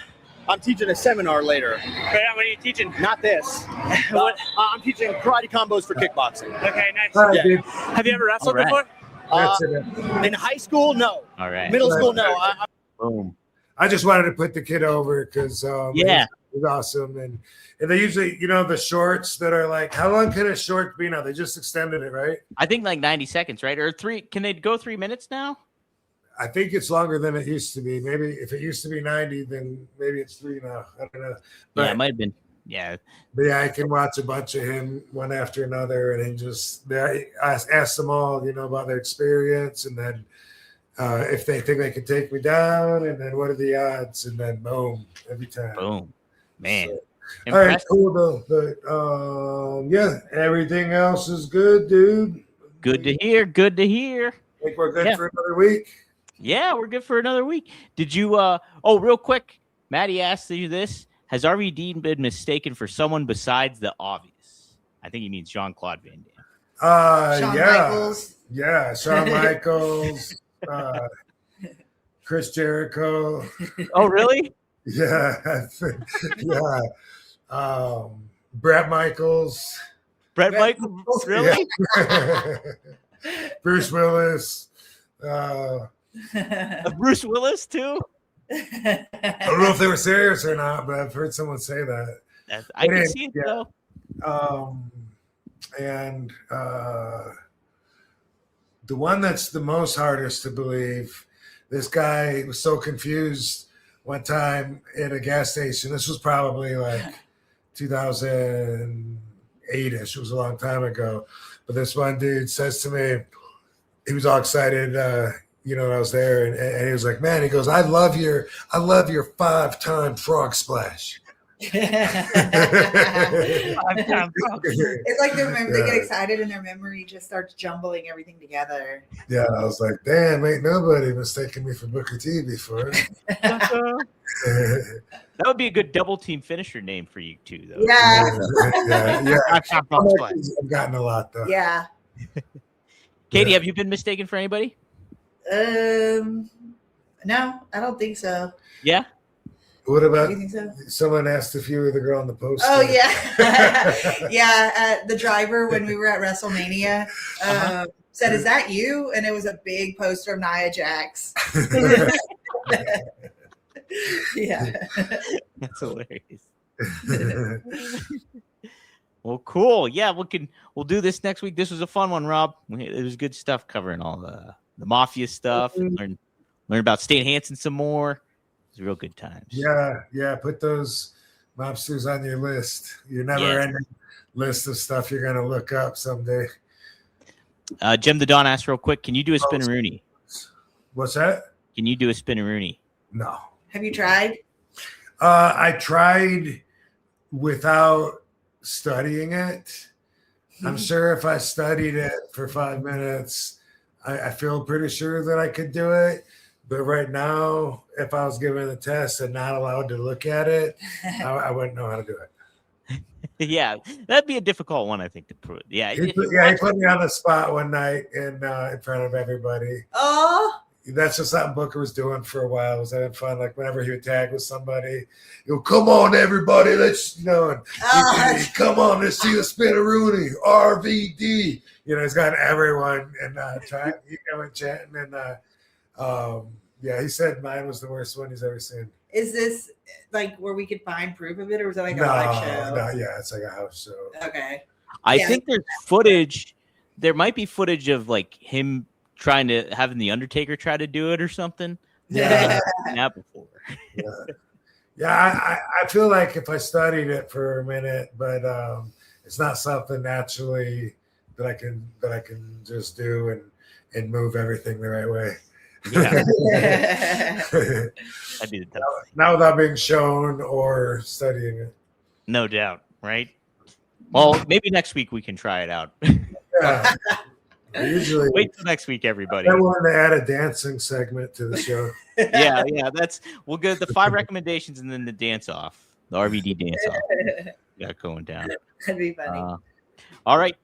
I'm teaching a seminar later. Okay, what are you teaching? Not this. What? I'm teaching karate combos for kickboxing. Okay, nice. All right, Yeah. dude. Have you ever wrestled All right. before? That's it. In high school, no. All right. Middle school, no. Boom. I just wanted to put the kid over because Yeah. he's awesome. And they usually, the shorts that are like, how long can a short be now? They just extended it, right? I think like 90 seconds, right? Or 3. Can they go 3 minutes now? I think it's longer than it used to be. Maybe if it used to be 90, then maybe it's 3 now. I don't know. But, Yeah, it might have been. Yeah. but yeah, I can watch a bunch of him one after another, and then I ask them all, about their experience, and then if they think they can take me down, and then what are the odds, and then boom, every time. Boom. Man. So, all right, Impressive. cool though. But yeah, everything else is good, dude. Good to hear. Good to hear. I think we're good Yeah. for another week. Yeah, we're good for another week. Did you real quick, Maddie asked you this. Has RVD been mistaken for someone besides the obvious? I think he means Jean-Claude Van Damme. Shawn Yeah, Michaels. yeah, Shawn Michaels, Chris Jericho. Oh, really? Yeah, yeah. Brett Michaels. Brett Michaels? Really? Yeah. Bruce Willis. Bruce Willis too. I don't know if they were serious or not, but I've heard someone say that. I can see it though. And the one that's the most hardest to believe, this guy was so confused one time at a gas station. This was probably like 2008-ish. It was a long time ago. But this one dude says to me, he was all excited, when I was there, and he was like, "Man," he goes, I love your 5-time frog splash." It's like they get excited and their memory just starts jumbling everything together. Yeah, I was like, damn, ain't nobody mistaken me for Booker T before. That would be a good double team finisher name for you too, though. Yeah. I've gotten a lot though. Yeah. Katie, have you been mistaken for anybody? No, I don't think so. Yeah. What about, you think so? Someone asked if you were the girl on the poster? Oh, yeah. Yeah, the driver, when we were at WrestleMania, said, "Is that you?" And it was a big poster of Nia Jax. Yeah. That's hilarious. Well, cool. Yeah, we'll do this next week. This was a fun one, Rob. It was good stuff covering all the mafia stuff. Learn about Stan Hansen some more. It's real good times. Yeah. Put those mobsters on your list. Your never-ending list of stuff you're gonna look up someday. Jim the Don asked real quick, can you do a spin-a-rooney? What's that? Can you do a spin-a-rooney? No. Have you tried? I tried without studying it. I'm sure if I studied it for 5 minutes, I feel pretty sure that I could do it. But right now, if I was given a test and not allowed to look at it, I wouldn't know how to do it. Yeah, that'd be a difficult one, I think, to prove. Yeah, he put me on the spot one night in front of everybody. Oh, that's just something Booker was doing for a while. It was having fun. Like whenever he would tag with somebody, he'll come on, everybody, let's come on, let's see the spin-a-rooney, RVD. He's got everyone and chatting and. He said mine was the worst one he's ever seen. Is this like where we could find proof of it, or is it like a live show? No, it's like a house show. Okay. I think there's footage. There might be footage of like him having the Undertaker try to do it or something. Yeah. That before. I feel like if I studied it for a minute, but it's not something naturally that I can just do and move everything the right way. Yeah. That'd be the tough thing. Not without being shown or studying it. No doubt, right? Well, maybe next week we can try it out. Yeah. Usually wait till next week, everybody. I wanted to add a dancing segment to the show. yeah. We'll get the 5 recommendations and then the dance off, the RVD dance off. Got going down. That'd be funny. All right,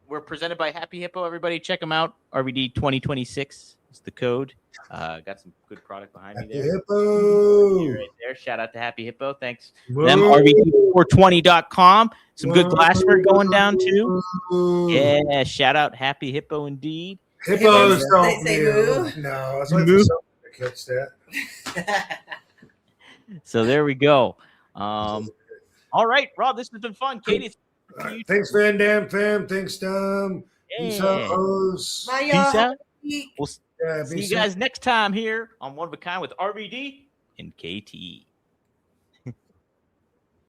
we're presented by Happy Hippo. Everybody, check them out. RVD 2026 is the code. Got some good product behind me there. Hippo. Right there. Shout out to Happy Hippo. Thanks. Them RVD420.com. Some good glassware going down too. Yeah, shout out Happy Hippo indeed. Hippos don't say move. No, I was waiting for someone to catch that. So there we go. All right, Rob, this has been fun. Katie, thanks, Van Dam fam. Thanks, Dom. Peace out, hoes. Bye, Peace y'all. out. We'll see you guys next time here on One of a Kind with RVD and KT.